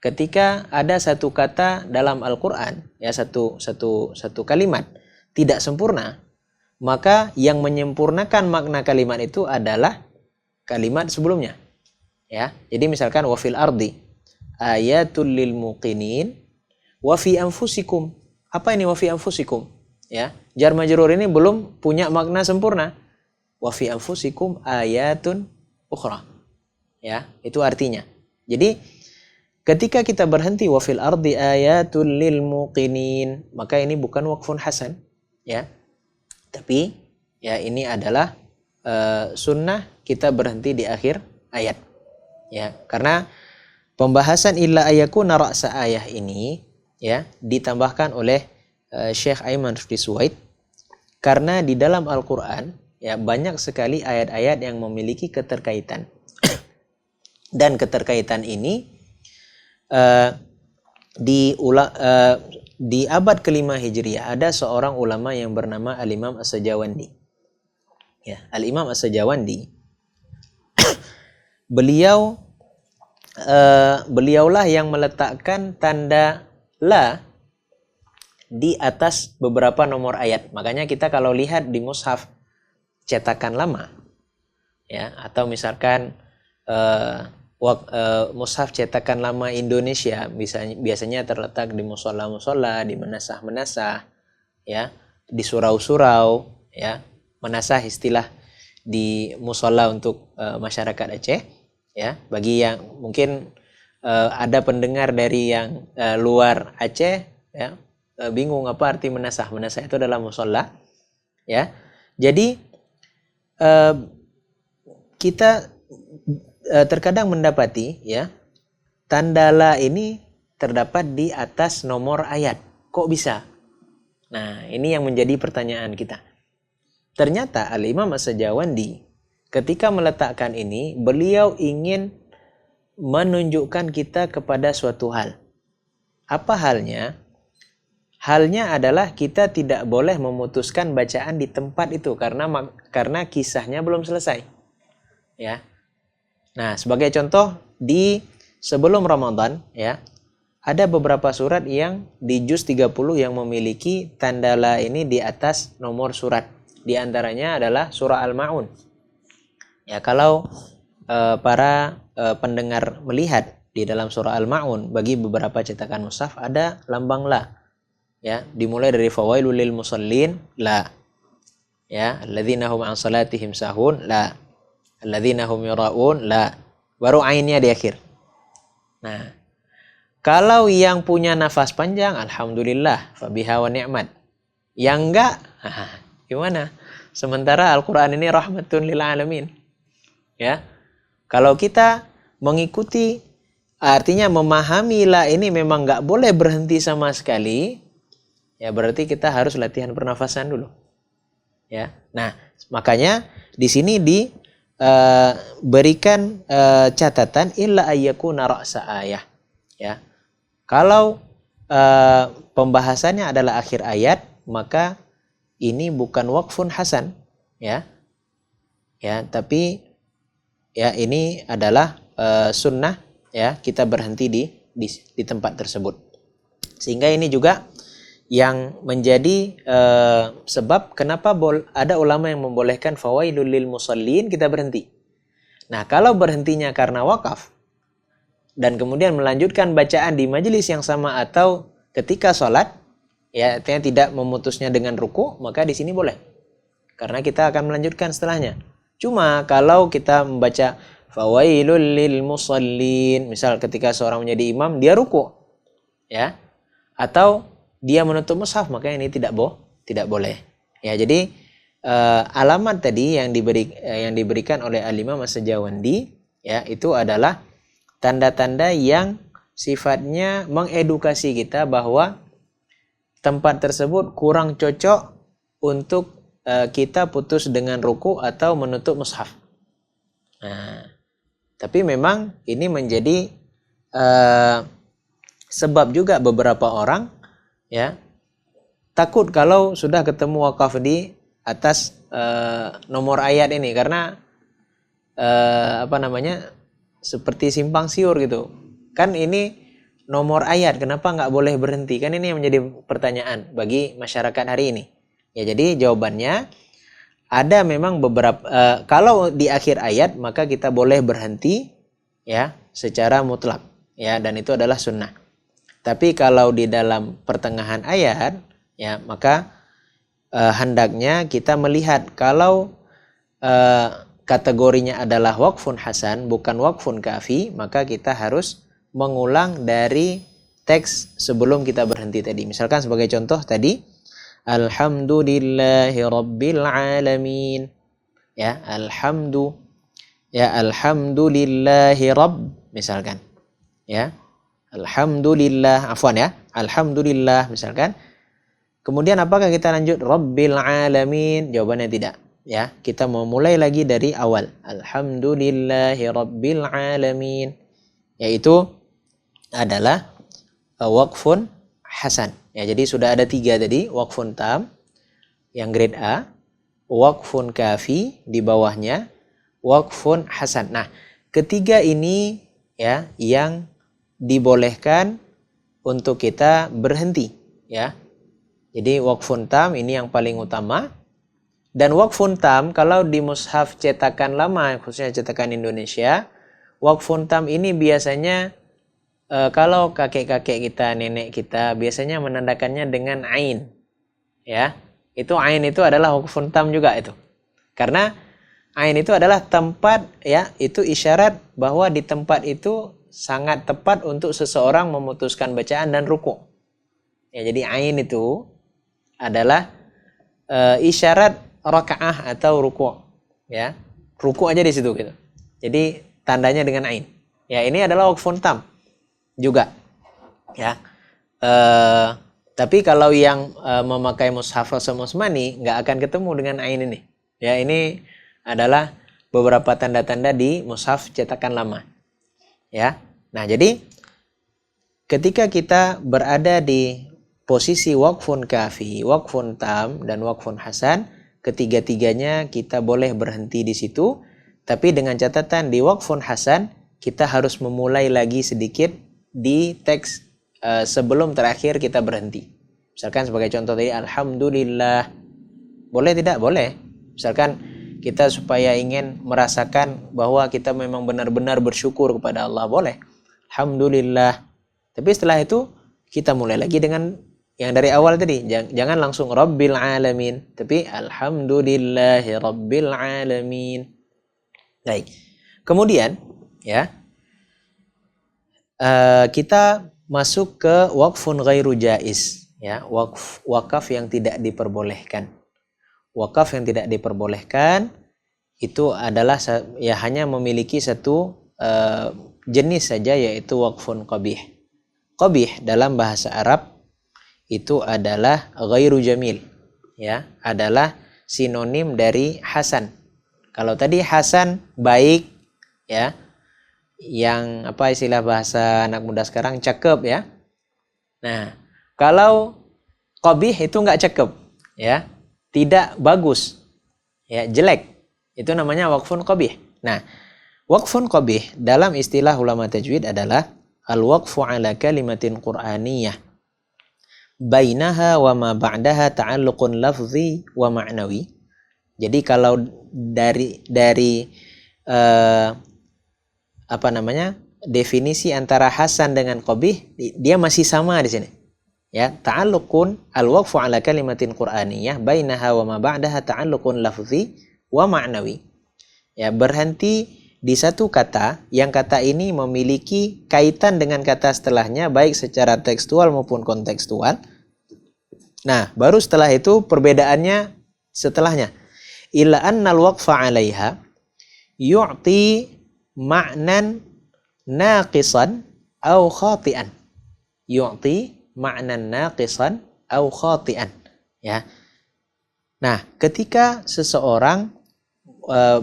[SPEAKER 2] ketika ada satu kata dalam Al-Qur'an, ya satu kalimat tidak sempurna, maka yang menyempurnakan makna kalimat itu adalah kalimat sebelumnya. Ya. Jadi misalkan wa fil ardi ayatul lil muqinin wa fi anfusikum. Apa ini wa fi anfusikum? Ya. Jar majrur ini belum punya makna sempurna. Wa fi anfusikum ayatun ukhra. Ya, itu artinya. Jadi ketika kita berhenti wa fil ardi ayatul lil muqinin, maka ini bukan waqfun hasan, ya. Tapi ya ini adalah sunnah kita berhenti di akhir ayat. Ya, karena pembahasan illa ayakuna ra'sa ayah ini ya ditambahkan oleh Syekh Aiman Rifdi Suwaid karena di dalam Al-Qur'an ya banyak sekali ayat-ayat yang memiliki keterkaitan. Dan keterkaitan ini di abad kelima Hijriah ada seorang ulama yang bernama Al-Imam As-Sajawandi. Ya, Al-Imam As-Sajawandi beliaulah yang meletakkan tanda la di atas beberapa nomor ayat. Makanya kita kalau lihat di mushaf cetakan lama ya atau misalkan mushaf cetakan lama Indonesia biasanya terletak di musola-musola, di menasah-menasah, ya, di surau-surau, ya, menasah istilah di musola untuk masyarakat Aceh, ya. Bagi yang mungkin ada pendengar dari yang luar Aceh, ya, bingung apa arti menasah. Menasah itu adalah musola, ya. Jadi kita terkadang mendapati ya tanda la ini terdapat di atas nomor ayat. Kok bisa? Nah, ini yang menjadi pertanyaan kita. Ternyata Al-Imam As-Sajawandi ketika meletakkan ini, beliau ingin menunjukkan kita kepada suatu hal. Apa halnya? Halnya adalah kita tidak boleh memutuskan bacaan di tempat itu karena kisahnya belum selesai. Ya. Nah, sebagai contoh di sebelum Ramadan ya, ada beberapa surat yang di juz 30 yang memiliki tanda la ini di atas nomor surat. Di antaranya adalah surah Al-Ma'un. Ya, kalau para pendengar melihat di dalam surah Al-Ma'un bagi beberapa cetakan mushaf ada lambang la. Ya, dimulai dari fawailul lil musallin la. Ya, alladzina hum an salatihim sahun la. Alladzina hum yura'un la. Baru ainnya di akhir. Nah, kalau yang punya nafas panjang alhamdulillah fabiha wa ni'mat. Yang enggak gimana? Sementara Al-Qur'an ini rahmatun lil alamin. Ya. Kalau kita mengikuti artinya memahami la ini memang enggak boleh berhenti sama sekali, ya berarti kita harus latihan pernafasan dulu. Ya. Nah, makanya di sini berikan catatan illa ayyakuna ra'sa ayah, ya. Kalau pembahasannya adalah akhir ayat, maka ini bukan waqfun hasan, ya. Ya, tapi ya ini adalah sunnah, ya, kita berhenti di tempat tersebut. Sehingga ini juga yang menjadi sebab kenapa ada ulama yang membolehkan fawailul lil musallin kita berhenti. Nah, kalau berhentinya karena wakaf dan kemudian melanjutkan bacaan di majelis yang sama atau ketika sholat, ya artinya tidak memutusnya dengan ruku, maka di sini boleh. Karena kita akan melanjutkan setelahnya. Cuma kalau kita membaca fawailul lil musallin, misal ketika seorang menjadi imam dia ruku, ya, atau dia menutup mushaf, maka ini tidak boleh. Ya, jadi alamat tadi yang diberikan oleh Al-Imam As-Sajawandi, ya, itu adalah tanda-tanda yang sifatnya mengedukasi kita bahwa tempat tersebut kurang cocok untuk kita putus dengan ruku atau menutup mushaf. Nah, tapi memang ini menjadi sebab juga beberapa orang ya takut kalau sudah ketemu wakaf di atas nomor ayat ini, karena seperti simpang siur gitu. Kan ini nomor ayat, kenapa nggak boleh berhenti? Kan ini yang menjadi pertanyaan bagi masyarakat hari ini. Ya, jadi jawabannya ada memang beberapa kalau di akhir ayat maka kita boleh berhenti ya secara mutlak ya, dan itu adalah sunnah. Tapi kalau di dalam pertengahan ayat ya maka hendaknya kita melihat kalau kategorinya adalah waqfun hasan bukan waqfun kafi, maka kita harus mengulang dari teks sebelum kita berhenti tadi. Misalkan sebagai contoh tadi, alhamdulillahi rabbil alamin. Ya, alhamdulillahi rabb misalkan. Ya. Alhamdulillah, alhamdulillah misalkan. Kemudian apakah kita lanjut rabbil alamin? Jawabannya tidak. Ya, kita mau mulai lagi dari awal. Alhamdulillahi rabbil alamin. Yaitu adalah waqfun hasan. Ya, jadi sudah ada 3 tadi, waqfun tam yang grade A, waqfun kafi di bawahnya, waqfun hasan. Nah, ketiga ini ya yang dibolehkan untuk kita berhenti ya. Jadi waqfun tam ini yang paling utama. Dan waqfun tam kalau di mushaf cetakan lama, khususnya cetakan Indonesia, waqfun tam ini biasanya kalau kakek-kakek kita, nenek kita biasanya menandakannya dengan ain. Ya. Itu ain itu adalah waqfun tam juga itu. Karena ain itu adalah tempat ya, itu isyarat bahwa di tempat itu sangat tepat untuk seseorang memutuskan bacaan dan ruku. Ya, jadi ain itu adalah isyarat rakaah atau ruku. Ya, ruku aja di situ gitu. Jadi tandanya dengan ain. Ya, ini adalah waqfun tam juga. Ya, tapi kalau yang memakai mushaf Usmani nggak akan ketemu dengan ain ini. Ya, ini adalah beberapa tanda-tanda di mushaf cetakan lama. Ya, nah jadi ketika kita berada di posisi waqfun kafi, waqfun tam, dan waqfun hasan, ketiga-tiganya kita boleh berhenti di situ. Tapi dengan catatan di waqfun hasan kita harus memulai lagi sedikit di teks sebelum terakhir kita berhenti. Misalkan sebagai contoh tadi alhamdulillah, boleh tidak? Boleh. Misalkan kita supaya ingin merasakan bahwa kita memang benar-benar bersyukur kepada Allah, boleh. Alhamdulillah. Tapi setelah itu kita mulai lagi dengan yang dari awal tadi. Jangan langsung rabbil alamin, tapi alhamdulillahi rabbil alamin. Baik. Kemudian ya kita masuk ke waqfun ghairu jaiz ya, wakaf yang tidak diperbolehkan. Wakaf yang tidak diperbolehkan itu adalah ya hanya memiliki satu jenis saja, yaitu waqfun qabih. Qabih dalam bahasa Arab itu adalah ghairu jamil ya, adalah sinonim dari hasan. Kalau tadi hasan baik ya, yang apa istilah bahasa anak muda sekarang cakep ya. Nah, kalau qabih itu nggak cakep ya, tidak bagus ya, jelek, itu namanya waqfun qabih. Nah, waqfun qabih dalam istilah ulama tajwid adalah al-waqfu ala kalimatin qur'aniyah bainaha wa ma ba'daha ta'alluqun lafzi wa ma'nawi. Jadi kalau dari definisi antara hasan dengan qabih, dia masih sama di sini. Ya, ta'alluqun al-waqfu ala kalimatin qur'aniyah bainaha wa ma ba'daha ta'alluqun lafzi wa ma'nawi. Ya, berhenti di satu kata yang kata ini memiliki kaitan dengan kata setelahnya baik secara tekstual maupun kontekstual. Nah, baru setelah itu perbedaannya setelahnya. Illa annal waqfa 'alaiha yu'ti ma'nan naqisan au khati'an. Yu'ti ma'nan naqisan au khati'an ya. Nah, ketika seseorang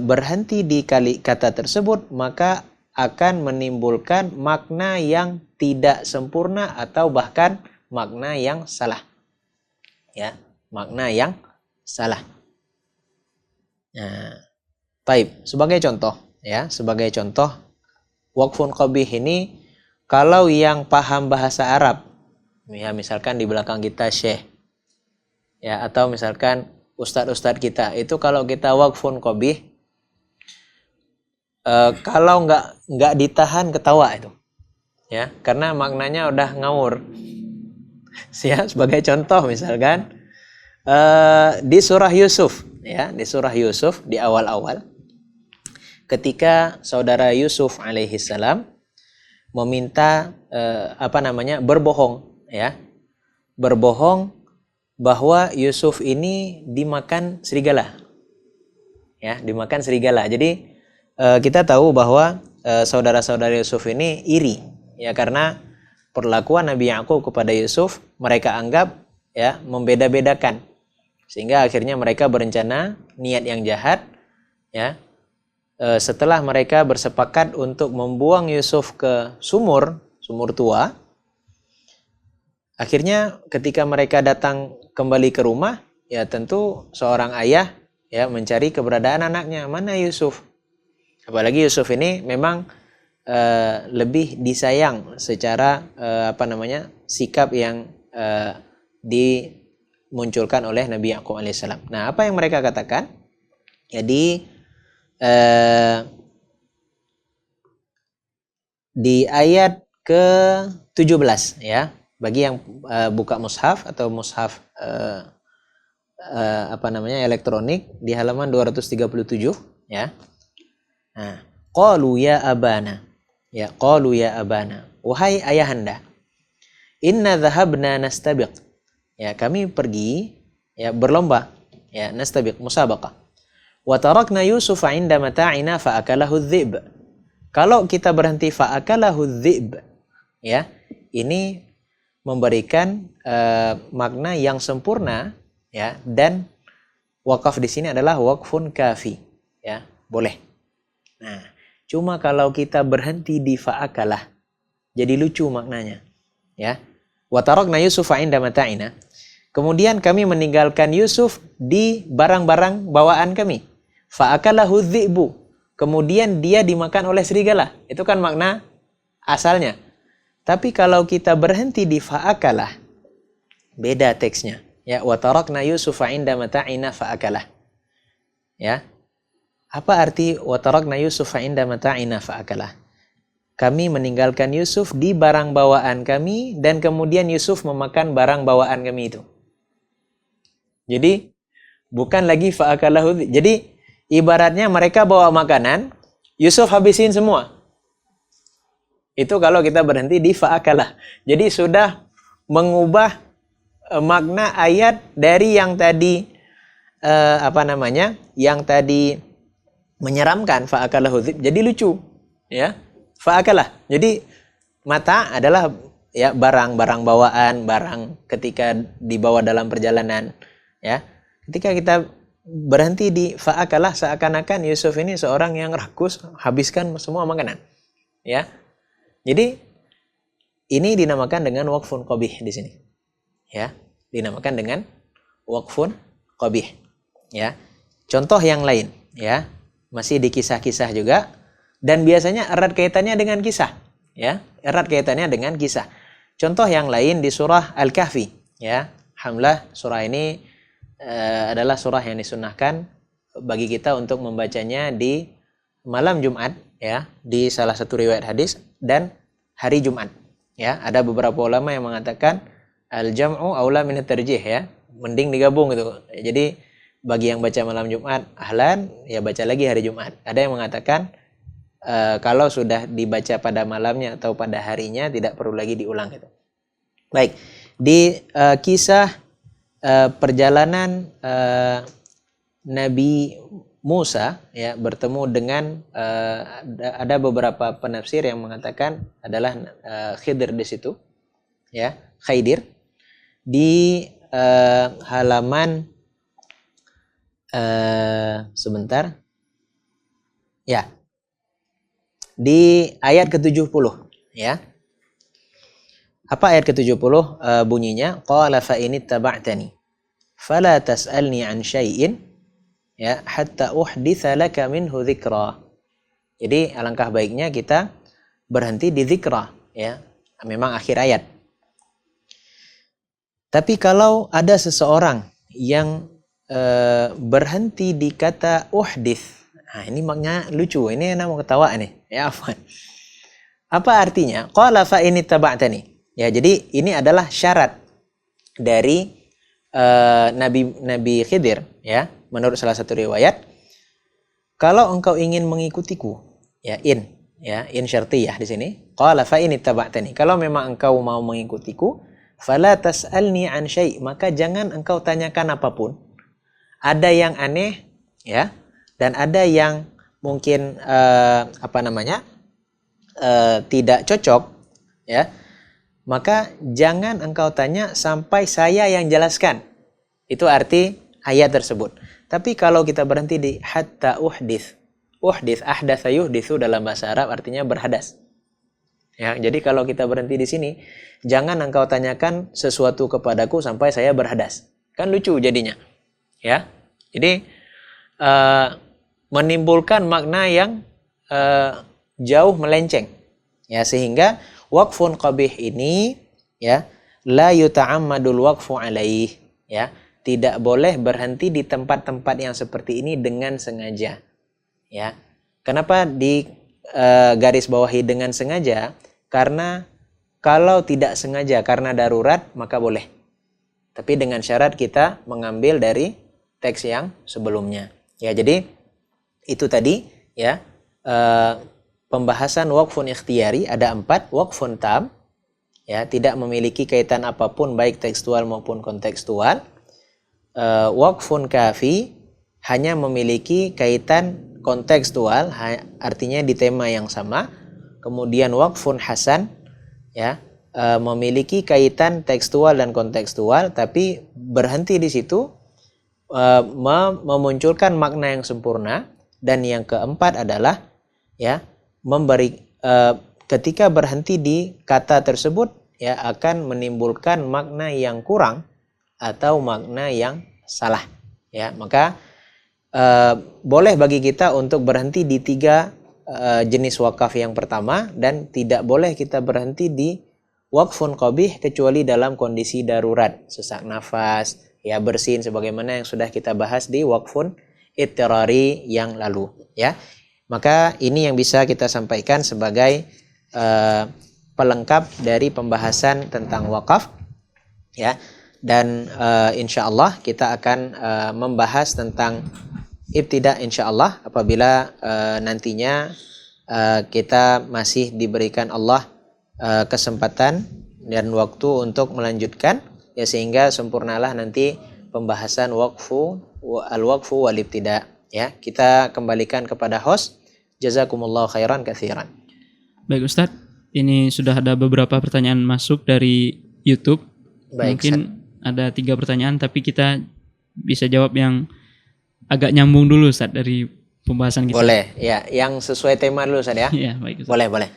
[SPEAKER 2] berhenti di kata tersebut, maka akan menimbulkan makna yang tidak sempurna atau bahkan makna yang salah. Ya, makna yang salah. Nah, baik, sebagai contoh waqfun qabih ini, kalau yang paham bahasa Arab, ya misalkan di belakang kita syekh, ya, atau misalkan ustadz-ustadz kita, itu kalau kita waqfun qabih, kalau nggak ditahan ketawa itu, ya, karena maknanya udah ngawur. Ya, sebagai contoh misalkan di surah Yusuf, ya, di surah Yusuf di awal-awal, ketika saudara Yusuf alaihissalam meminta berbohong, ya, berbohong bahwa Yusuf ini dimakan serigala, ya, dimakan serigala. Jadi kita tahu bahwa saudara-saudara Yusuf ini iri, ya, karena perlakuan Nabi Yakub kepada Yusuf mereka anggap, ya, membeda-bedakan, sehingga akhirnya mereka berencana niat yang jahat, ya. Setelah mereka bersepakat untuk membuang Yusuf ke sumur tua, akhirnya ketika mereka datang kembali ke rumah, ya tentu seorang ayah, ya, mencari keberadaan anaknya, mana Yusuf. Apalagi Yusuf ini memang lebih disayang secara sikap yang dimunculkan oleh Nabi Yakub alaihissalam. Nah, apa yang mereka katakan? Jadi di ayat ke-17, ya, bagi yang buka mushaf atau mushaf elektronik di halaman 237, ya. Nah, qalu ya abana, ya, qalu ya abana, wahai ayahanda, inna dhahabna nastabiq, ya, kami pergi, ya, berlomba, ya, nastabiq musabaqah, wa tarakna Yusuf 'inda mata'ina fa akalahu adh-dhi'b. Kalau kita berhenti fa akalahu adh-dhi'b, ya, ini memberikan makna yang sempurna, ya, dan wakaf di sini adalah waqfun kafi, ya, boleh. Nah, cuma kalau kita berhenti di fa akalah, jadi lucu maknanya, ya. Wa tarakna Yusuf 'inda mata'ina. Kemudian kami meninggalkan Yusuf di barang-barang bawaan kami. Fa'akalahu dhi'bu. Kemudian dia dimakan oleh serigala. Itu kan makna asalnya. Tapi kalau kita berhenti di fa'akalah, beda teksnya. Ya, wa tarakna Yusufa 'inda mata'ina fa'akalah. Ya. Apa arti wa tarakna Yusufa 'inda mata'ina fa'akalah? Kami meninggalkan Yusuf di barang bawaan kami dan kemudian Yusuf memakan barang bawaan kami itu. Jadi bukan lagi fa'akalahu. Jadi ibaratnya mereka bawa makanan, Yusuf habisin semua. Itu kalau kita berhenti di fa'akalah. Jadi sudah mengubah makna ayat dari yang tadi yang tadi menyeramkan fa'akalahu dhib, jadi lucu, ya. Fa'akalah. Jadi mata adalah, ya, barang bawaan, barang ketika dibawa dalam perjalanan, ya. Ketika kita berhenti di fa'akalah, seakan-akan Yusuf ini seorang yang rakus, habiskan semua makanan, ya. Jadi ini dinamakan dengan waqfun qabih di sini, ya, dinamakan dengan waqfun qabih, ya. Contoh yang lain, ya, masih di kisah-kisah juga, dan biasanya erat kaitannya dengan kisah, ya, erat kaitannya dengan kisah. Contoh yang lain di surah Al-Kahfi, ya. Alhamdulillah surah ini adalah surah yang disunnahkan bagi kita untuk membacanya di malam Jumat, ya, di salah satu riwayat hadis, dan hari Jumat, ya. Ada beberapa ulama yang mengatakan al-jam'u aula min at-tarjih, ya, mending digabung gitu. Jadi bagi yang baca malam Jumat ahlan, ya baca lagi hari Jumat. Ada yang mengatakan kalau sudah dibaca pada malamnya atau pada harinya tidak perlu lagi diulang gitu. Baik, di kisah perjalanan Nabi Musa, ya, bertemu dengan ada beberapa penafsir yang mengatakan adalah Khidir di situ, ya, Khidir, di halaman Sebentar. Ya, di ayat ke-70 ya. Apa ayat ke-70 bunyinya? Qala fa in ittaba'tani fala tas'alni an syai'in ya hatta uhditsa laka minhu dzikra. Jadi alangkah baiknya kita berhenti di dzikra ya. Memang akhir ayat. Tapi kalau ada seseorang yang berhenti di kata uhdits, nah ini maknanya lucu, ini enak mau ketawa nih, ya afwan. Apa artinya? Qala fa in ittaba'tani. Ya, jadi ini adalah syarat dari Nabi Khidir ya, menurut salah satu riwayat, kalau engkau ingin mengikutiku, ya in syartiyah di sini. Qala fa in ittaba'tani. Kalau memang engkau mau mengikutiku, fala tas'alni an syai', maka jangan engkau tanyakan apapun. Ada yang aneh ya, dan ada yang mungkin tidak cocok ya, maka jangan engkau tanya sampai saya yang jelaskan. Itu arti ayat tersebut. Tapi kalau kita berhenti di hatta uhdits, ahdatsa yuhditsu dalam bahasa Arab artinya berhadas. Ya, jadi kalau kita berhenti di sini, jangan engkau tanyakan sesuatu kepadaku sampai saya berhadas. Kan lucu jadinya. Ya. Jadi menimbulkan makna yang jauh melenceng. Ya, sehingga waqfun qabih ini ya la yuta'ammadul waqfu alaih ya, tidak boleh berhenti di tempat-tempat yang seperti ini dengan sengaja. Ya. Kenapa di garis bawahi dengan sengaja? Karena kalau tidak sengaja karena darurat maka boleh. Tapi dengan syarat kita mengambil dari teks yang sebelumnya. Ya, jadi itu tadi ya pembahasan waqfun ikhtiyari ada 4, waqfun tam ya, tidak memiliki kaitan apapun baik tekstual maupun kontekstual. Waqfun kafi hanya memiliki kaitan kontekstual, artinya di tema yang sama. Kemudian waqfun hasan ya, memiliki kaitan tekstual dan kontekstual tapi berhenti di situ, memunculkan makna yang sempurna. Dan yang keempat adalah ya ketika berhenti di kata tersebut ya akan menimbulkan makna yang kurang atau makna yang salah ya. Maka boleh bagi kita untuk berhenti di 3 jenis wakaf yang pertama, dan tidak boleh kita berhenti di waqfun qabih kecuali dalam kondisi darurat, sesak nafas ya, bersin, sebagaimana yang sudah kita bahas di waqfun ittirari yang lalu ya. Maka ini yang bisa kita sampaikan sebagai pelengkap dari pembahasan tentang wakaf ya. Dan insya Allah kita akan membahas tentang ibtida insya Allah apabila nantinya kita masih diberikan Allah kesempatan dan waktu untuk melanjutkan ya, sehingga sempurnalah nanti pembahasan al-waqfu wal ibtida ya. Kita kembalikan kepada host. Jazakumullah khairan katsiran.
[SPEAKER 3] Baik Ustadz, ini sudah ada beberapa pertanyaan masuk dari YouTube.
[SPEAKER 2] Baik,
[SPEAKER 3] mungkin ada 3 pertanyaan, tapi kita bisa jawab yang agak nyambung dulu Ustadz dari pembahasan kita.
[SPEAKER 2] Boleh ya, yang sesuai tema dulu Ustadz ya.
[SPEAKER 3] Iya, baik Ustadz.
[SPEAKER 2] Boleh.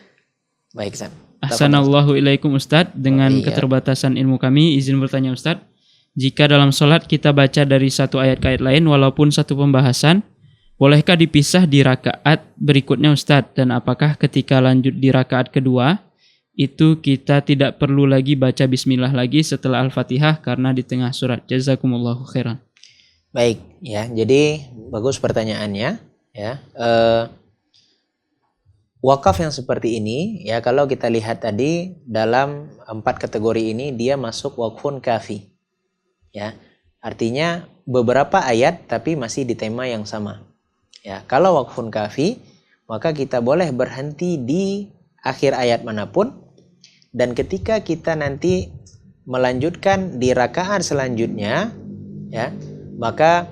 [SPEAKER 2] Baik Ustadz.
[SPEAKER 3] Ahsanallahu ilaikum Ustadz, dengan keterbatasan ilmu kami izin bertanya Ustadz. Jika dalam sholat kita baca dari satu ayat ke ayat lain walaupun satu pembahasan, bolehkah dipisah di rakaat berikutnya Ustadz? Dan apakah ketika lanjut di rakaat kedua, itu kita tidak perlu lagi baca bismillah lagi setelah Al-Fatihah karena di tengah surat? Jazakumullahu khairan.
[SPEAKER 2] Baik ya, jadi bagus pertanyaannya ya. Wakaf yang seperti ini ya, kalau kita lihat tadi dalam 4 kategori ini dia masuk waqfun kafi. Ya, artinya beberapa ayat tapi masih di tema yang sama. Ya, kalau waqfun kafi, maka kita boleh berhenti di akhir ayat manapun, dan ketika kita nanti melanjutkan di rakaat selanjutnya, ya, maka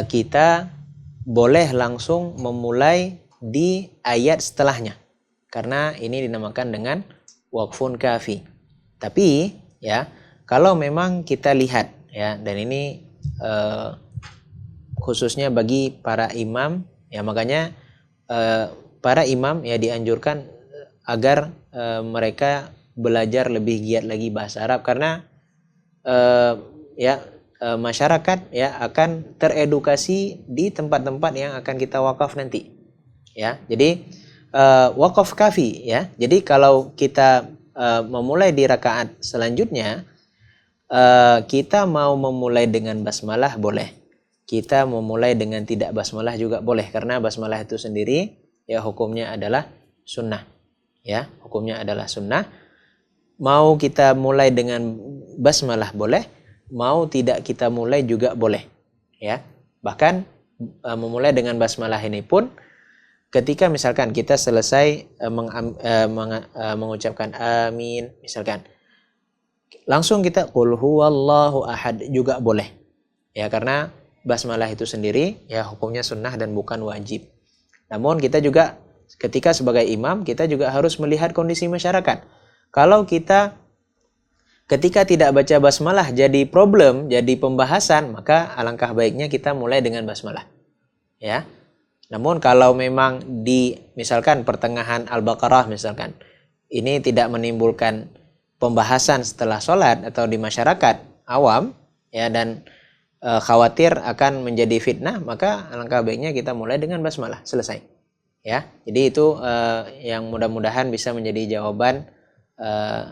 [SPEAKER 2] kita boleh langsung memulai di ayat setelahnya, karena ini dinamakan dengan waqfun kafi. Tapi ya, kalau memang kita lihat ya, dan ini khususnya bagi para imam, ya makanya para imam ya dianjurkan agar mereka belajar lebih giat lagi bahasa Arab, karena masyarakat ya akan teredukasi di tempat-tempat yang akan kita wakaf nanti. Ya, jadi wakaf kafi ya. Jadi kalau kita memulai di rakaat selanjutnya, kita mau memulai dengan basmalah boleh. Kita memulai dengan tidak basmalah juga boleh, karena basmalah itu sendiri ya hukumnya adalah sunnah. Ya, hukumnya adalah sunnah. Mau kita mulai dengan basmalah boleh, mau tidak kita mulai juga boleh. Ya, bahkan memulai dengan basmalah ini pun ketika misalkan kita selesai mengucapkan amin misalkan, langsung kita qul huwallahu ahad juga boleh. Ya, karena basmalah itu sendiri ya hukumnya sunnah dan bukan wajib. Namun kita juga ketika sebagai imam kita juga harus melihat kondisi masyarakat. Kalau kita ketika tidak baca basmalah jadi problem, jadi pembahasan, maka alangkah baiknya kita mulai dengan basmalah. Ya. Namun kalau memang di misalkan pertengahan Al-Baqarah misalkan, ini tidak menimbulkan pembahasan setelah sholat atau di masyarakat awam ya, dan khawatir akan menjadi fitnah, maka alangkah baiknya kita mulai dengan basmalah, selesai. Ya, jadi itu yang mudah-mudahan bisa menjadi jawaban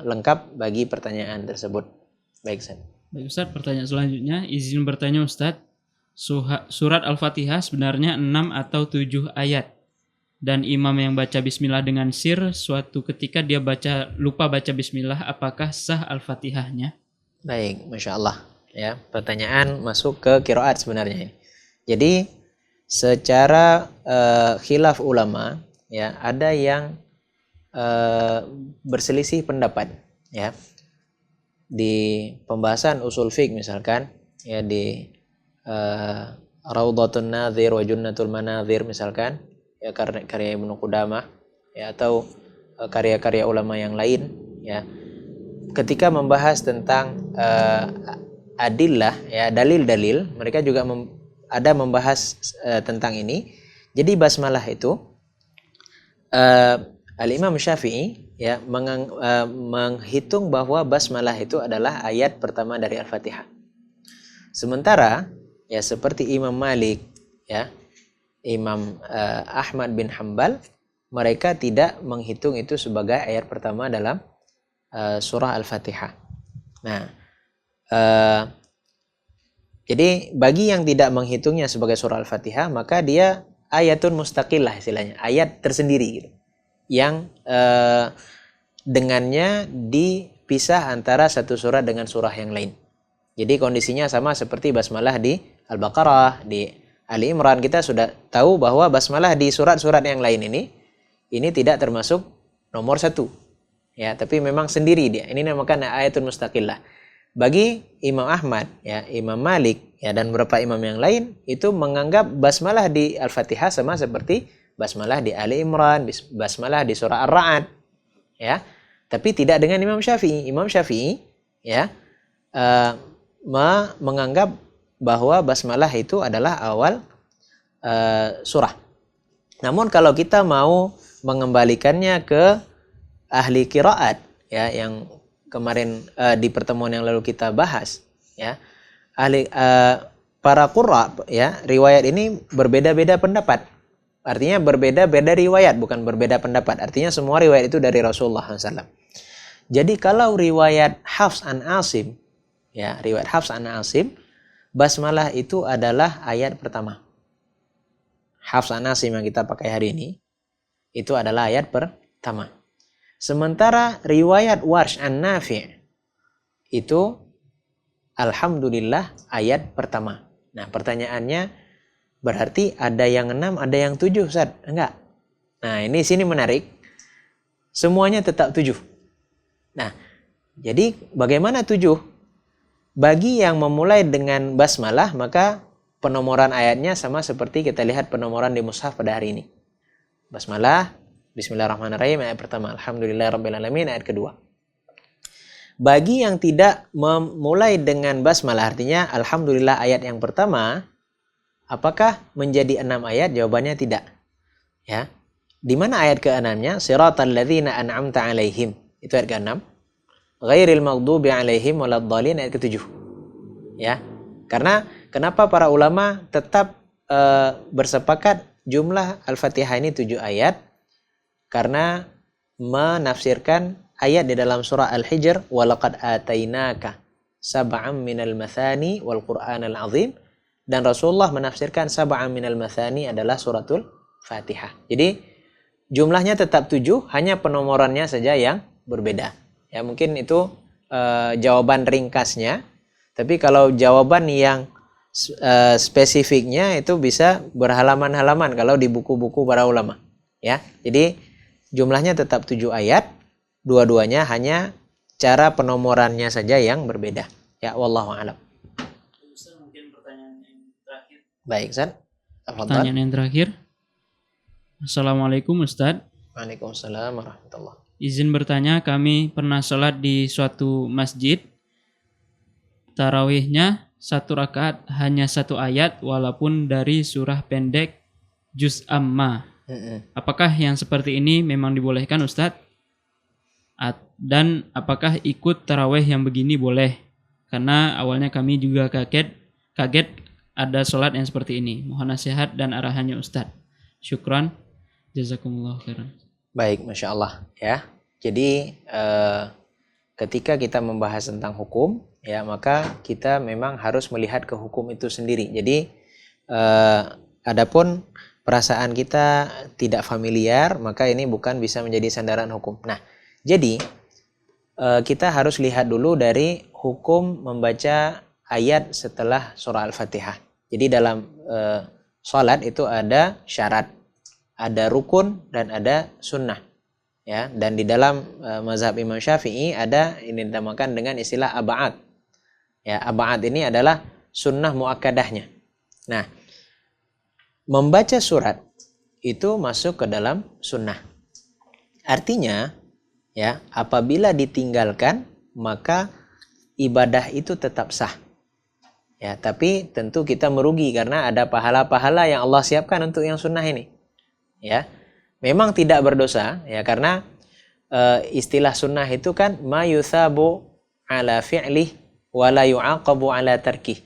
[SPEAKER 2] lengkap bagi pertanyaan tersebut. Baik, Ustaz.
[SPEAKER 3] Baik Ustaz, pertanyaan selanjutnya, izin bertanya Ustaz, surat Al-Fatihah sebenarnya 6 atau 7 ayat. Dan imam yang baca bismillah dengan sir, suatu ketika dia lupa baca bismillah, apakah sah Al-Fatihahnya?
[SPEAKER 2] Baik, Masya Allah. Ya, pertanyaan masuk ke qiraat sebenarnya ini. Jadi secara khilaf ulama ya, ada yang berselisih pendapat ya. Di pembahasan usul fiqh misalkan ya, di Raudhatun Nadhir wa Junnatul Manadhir misalkan ya, karya Ibnu Qudamah ya, atau karya-karya ulama yang lain ya, ketika membahas tentang adillah ya, dalil-dalil, mereka juga ada membahas tentang ini. Jadi basmalah itu Al-Imam Syafi'i ya menghitung bahwa basmalah itu adalah ayat pertama dari Al-Fatihah. Sementara ya seperti Imam Malik ya, Imam Ahmad bin Hanbal, mereka tidak menghitung itu sebagai ayat pertama dalam surah Al-Fatihah. Nah, jadi bagi yang tidak menghitungnya sebagai surah Al-Fatihah, maka dia ayatun mustaqillah istilahnya, ayat tersendiri gitu, yang dengannya dipisah antara satu surah dengan surah yang lain. Jadi kondisinya sama seperti basmalah di Al-Baqarah, di Ali Imran. Kita sudah tahu bahwa basmalah di surat-surat yang lain ini tidak termasuk nomor 1. Ya, tapi memang sendiri dia. Ini namakan ayatun mustaqillah. Bagi Imam Ahmad, ya, Imam Malik, ya, dan beberapa imam yang lain itu menganggap basmalah di Al-Fatihah sama seperti basmalah di Ali Imran, basmalah di surah Ar-Ra'd, ya. Tapi tidak dengan Imam Syafi'i. Imam Syafi'i, ya, menganggap bahwa basmalah itu adalah awal surah. Namun kalau kita mau mengembalikannya ke ahli qiraat, ya, yang kemarin di pertemuan yang lalu kita bahas, ya, para qurra, ya, riwayat ini berbeda-beda pendapat. Artinya berbeda-beda riwayat, bukan berbeda pendapat. Artinya semua riwayat itu dari Rasulullah SAW. Jadi kalau riwayat Hafs an Asim, ya, riwayat Hafs an Asim, basmalah itu adalah ayat pertama. Hafs an Asim yang kita pakai hari ini itu adalah ayat pertama. Sementara riwayat Warsh an Nafi' itu alhamdulillah ayat pertama. Nah, pertanyaannya berarti ada yang 6, ada yang 7, Ustaz? Enggak. Nah, ini sini menarik. Semuanya tetap 7. Nah, jadi bagaimana 7? Bagi yang memulai dengan basmalah, maka penomoran ayatnya sama seperti kita lihat penomoran di mushaf pada hari ini. Basmalah, Bismillahirrahmanirrahim, ayat pertama. Alhamdulillahirrabbilalamin, ayat kedua. Bagi yang tidak memulai dengan basmalah, artinya Alhamdulillah ayat yang pertama, Apakah menjadi 6 ayat? Jawabannya tidak. Ya. Di mana ayat ke-6-nya? Siratal ladzina an'amta 'alaihim. Itu ayat ke-6. Ghairil maghdubi 'alaihim waladdallin, ayat ke-7. Ya. Karena kenapa para ulama tetap bersepakat jumlah Al-Fatihah ini 7 ayat? Karena menafsirkan ayat di dalam surah Al-Hijr, walaqad atainaka sab'am minal mathani wal Qur'anal azim, dan Rasulullah menafsirkan sab'am minal mathani adalah suratul Fatihah. Jadi jumlahnya tetap 7, hanya penomorannya saja yang berbeda. Ya, mungkin itu jawaban ringkasnya. Tapi kalau jawaban yang spesifiknya itu bisa berhalaman-halaman kalau di buku-buku para ulama. Ya, jadi jumlahnya tetap 7 ayat, dua-duanya hanya cara penomorannya saja yang berbeda. Ya, wallahu a'lam.
[SPEAKER 3] Mungkin pertanyaan yang terakhir.
[SPEAKER 2] Baik, Ustaz.
[SPEAKER 3] Pertanyaan yang terakhir. Assalamualaikum Ustaz.
[SPEAKER 2] Waalaikumsalam warahmatullahi.
[SPEAKER 3] Izin bertanya, kami pernah sholat di suatu masjid. Tarawihnya 1 rakaat hanya 1 ayat walaupun dari surah pendek Juz Amma. Apakah yang seperti ini memang dibolehkan Ustaz? Dan apakah ikut tarawih yang begini boleh? Karena awalnya kami juga kaget ada sholat yang seperti ini. Mohon nasihat dan arahannya Ustaz. Syukran. Jazakumullah khairan.
[SPEAKER 2] Baik, Masya Allah. Ya, jadi ketika kita membahas tentang hukum, ya, maka kita memang harus melihat ke hukum itu sendiri. Jadi adapun perasaan kita tidak familiar, maka ini bukan bisa menjadi sandaran hukum. Nah, jadi kita harus lihat dulu dari hukum membaca ayat setelah surah Al-Fatihah. Jadi dalam salat itu ada syarat, ada rukun, dan ada sunnah. Ya, dan di dalam mazhab Imam Syafi'i ada ini dinamakan dengan istilah ab'ad. Ya, ab'ad ini adalah sunnah muakkadahnya. Nah, membaca surat itu masuk ke dalam sunnah. Artinya, ya, apabila ditinggalkan maka ibadah itu tetap sah. Ya, tapi tentu kita merugi karena ada pahala-pahala yang Allah siapkan untuk yang sunnah ini. Ya, memang tidak berdosa, ya, karena istilah sunnah itu kan ma yuthabu ala fi'lih wa la yu'aqabu ala tarkih.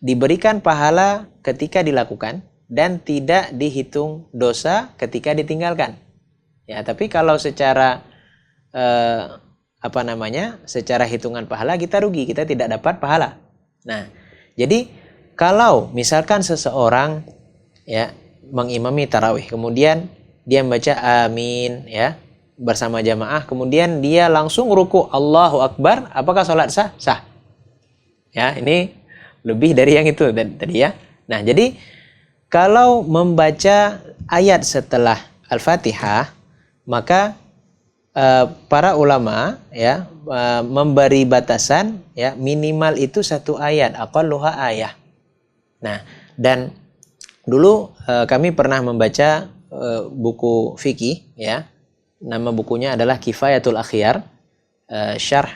[SPEAKER 2] Diberikan pahala ketika dilakukan dan tidak dihitung dosa ketika ditinggalkan. Ya, tapi kalau secara secara hitungan pahala kita rugi, kita tidak dapat pahala. Nah, jadi kalau misalkan seseorang, ya, mengimami tarawih, kemudian dia membaca amin, ya, bersama jamaah, kemudian dia langsung ruku Allahu Akbar, apakah sholat sah? Sah. Ya, ini lebih dari yang itu tadi, ya. Nah, jadi kalau membaca ayat setelah Al-Fatihah, maka para ulama, ya, memberi batasan, ya, minimal itu 1 ayat, aqalluha ayah. Nah, dan dulu kami pernah membaca buku fikih, ya. Nama bukunya adalah Kifayatul Akhyar, Syarh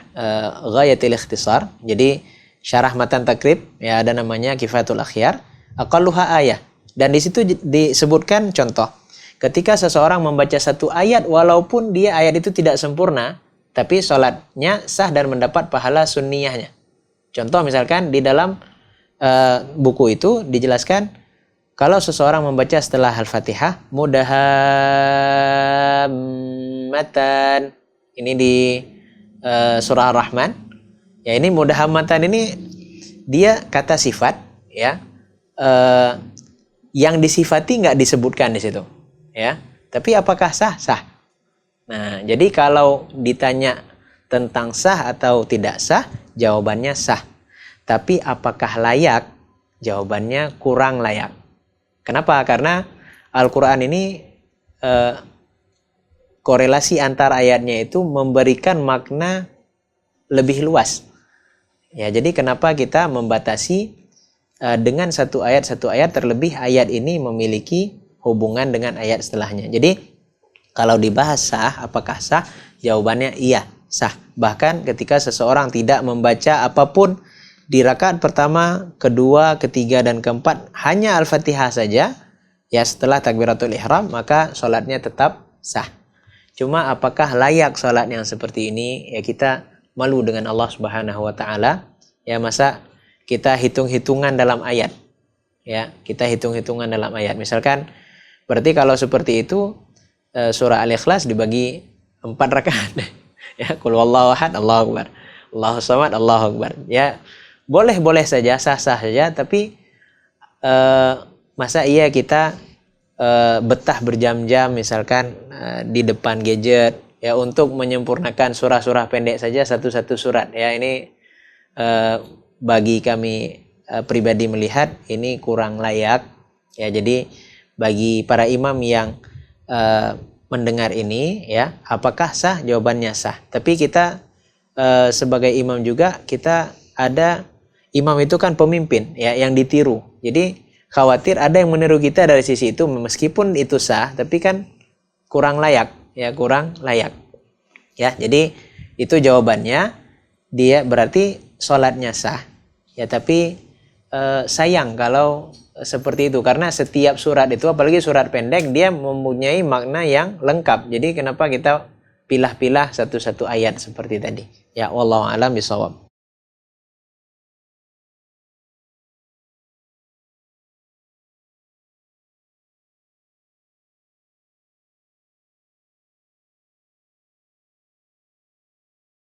[SPEAKER 2] Ghayatil Ikhtisar. Jadi syarah matan takrib, ya, ada namanya Kifayatul Akhyar, aqalluha ayah. Dan di situ disebutkan contoh ketika seseorang membaca 1 ayat walaupun dia ayat itu tidak sempurna, tapi sholatnya sah dan mendapat pahala sunniyahnya. Contoh misalkan di dalam buku itu dijelaskan kalau seseorang membaca setelah Al-Fatihah mudahammatan, ini di surah Ar-Rahman. Ya, ini mudahammatan ini dia kata sifat, ya. Yang disifati nggak disebutkan di situ, ya. Tapi apakah sah? Sah. Nah, jadi kalau ditanya tentang sah atau tidak sah, jawabannya sah. Tapi apakah layak? Jawabannya kurang layak. Kenapa? Karena Al-Quran ini korelasi antar ayatnya itu memberikan makna lebih luas. Ya, jadi kenapa kita membatasi dengan satu ayat terlebih ayat ini memiliki hubungan dengan ayat setelahnya. Jadi kalau dibahas sah, apakah sah? Jawabannya iya, sah. Bahkan ketika seseorang tidak membaca apapun di rakaat pertama, kedua, ketiga, dan keempat hanya Al-Fatihah saja, ya setelah takbiratul ihram, maka sholatnya tetap sah. Cuma apakah layak sholat yang seperti ini? Ya kita malu dengan Allah Subhanahu wa taala. Ya masa kita hitung-hitungan dalam ayat. Ya, kita hitung-hitungan dalam ayat. Misalkan berarti kalau seperti itu surah Al-Ikhlas dibagi 4 rakaat. Ya, qul huwallahu ahad, Allahu akbar. Allahu samad, Allahu akbar. Ya, boleh-boleh saja, sah-sah saja, tapi masa iya kita betah berjam-jam misalkan di depan gadget ya untuk menyempurnakan surah-surah pendek saja satu-satu surat. Ya, ini bagi kami pribadi melihat ini kurang layak. Ya, jadi bagi para imam yang mendengar ini ya, apakah sah? Jawabannya sah. Tapi kita sebagai imam juga kita ada imam itu kan pemimpin ya yang ditiru. Jadi khawatir ada yang meniru kita dari sisi itu, meskipun itu sah tapi kan kurang layak ya, kurang layak. Ya, jadi itu jawabannya. Dia berarti sholatnya sah. Ya, tapi sayang kalau seperti itu, karena setiap surat itu, apalagi surat pendek, dia mempunyai makna yang lengkap. Jadi kenapa kita pilah-pilah satu-satu ayat seperti tadi? Ya, wallahu a'lam bishawab.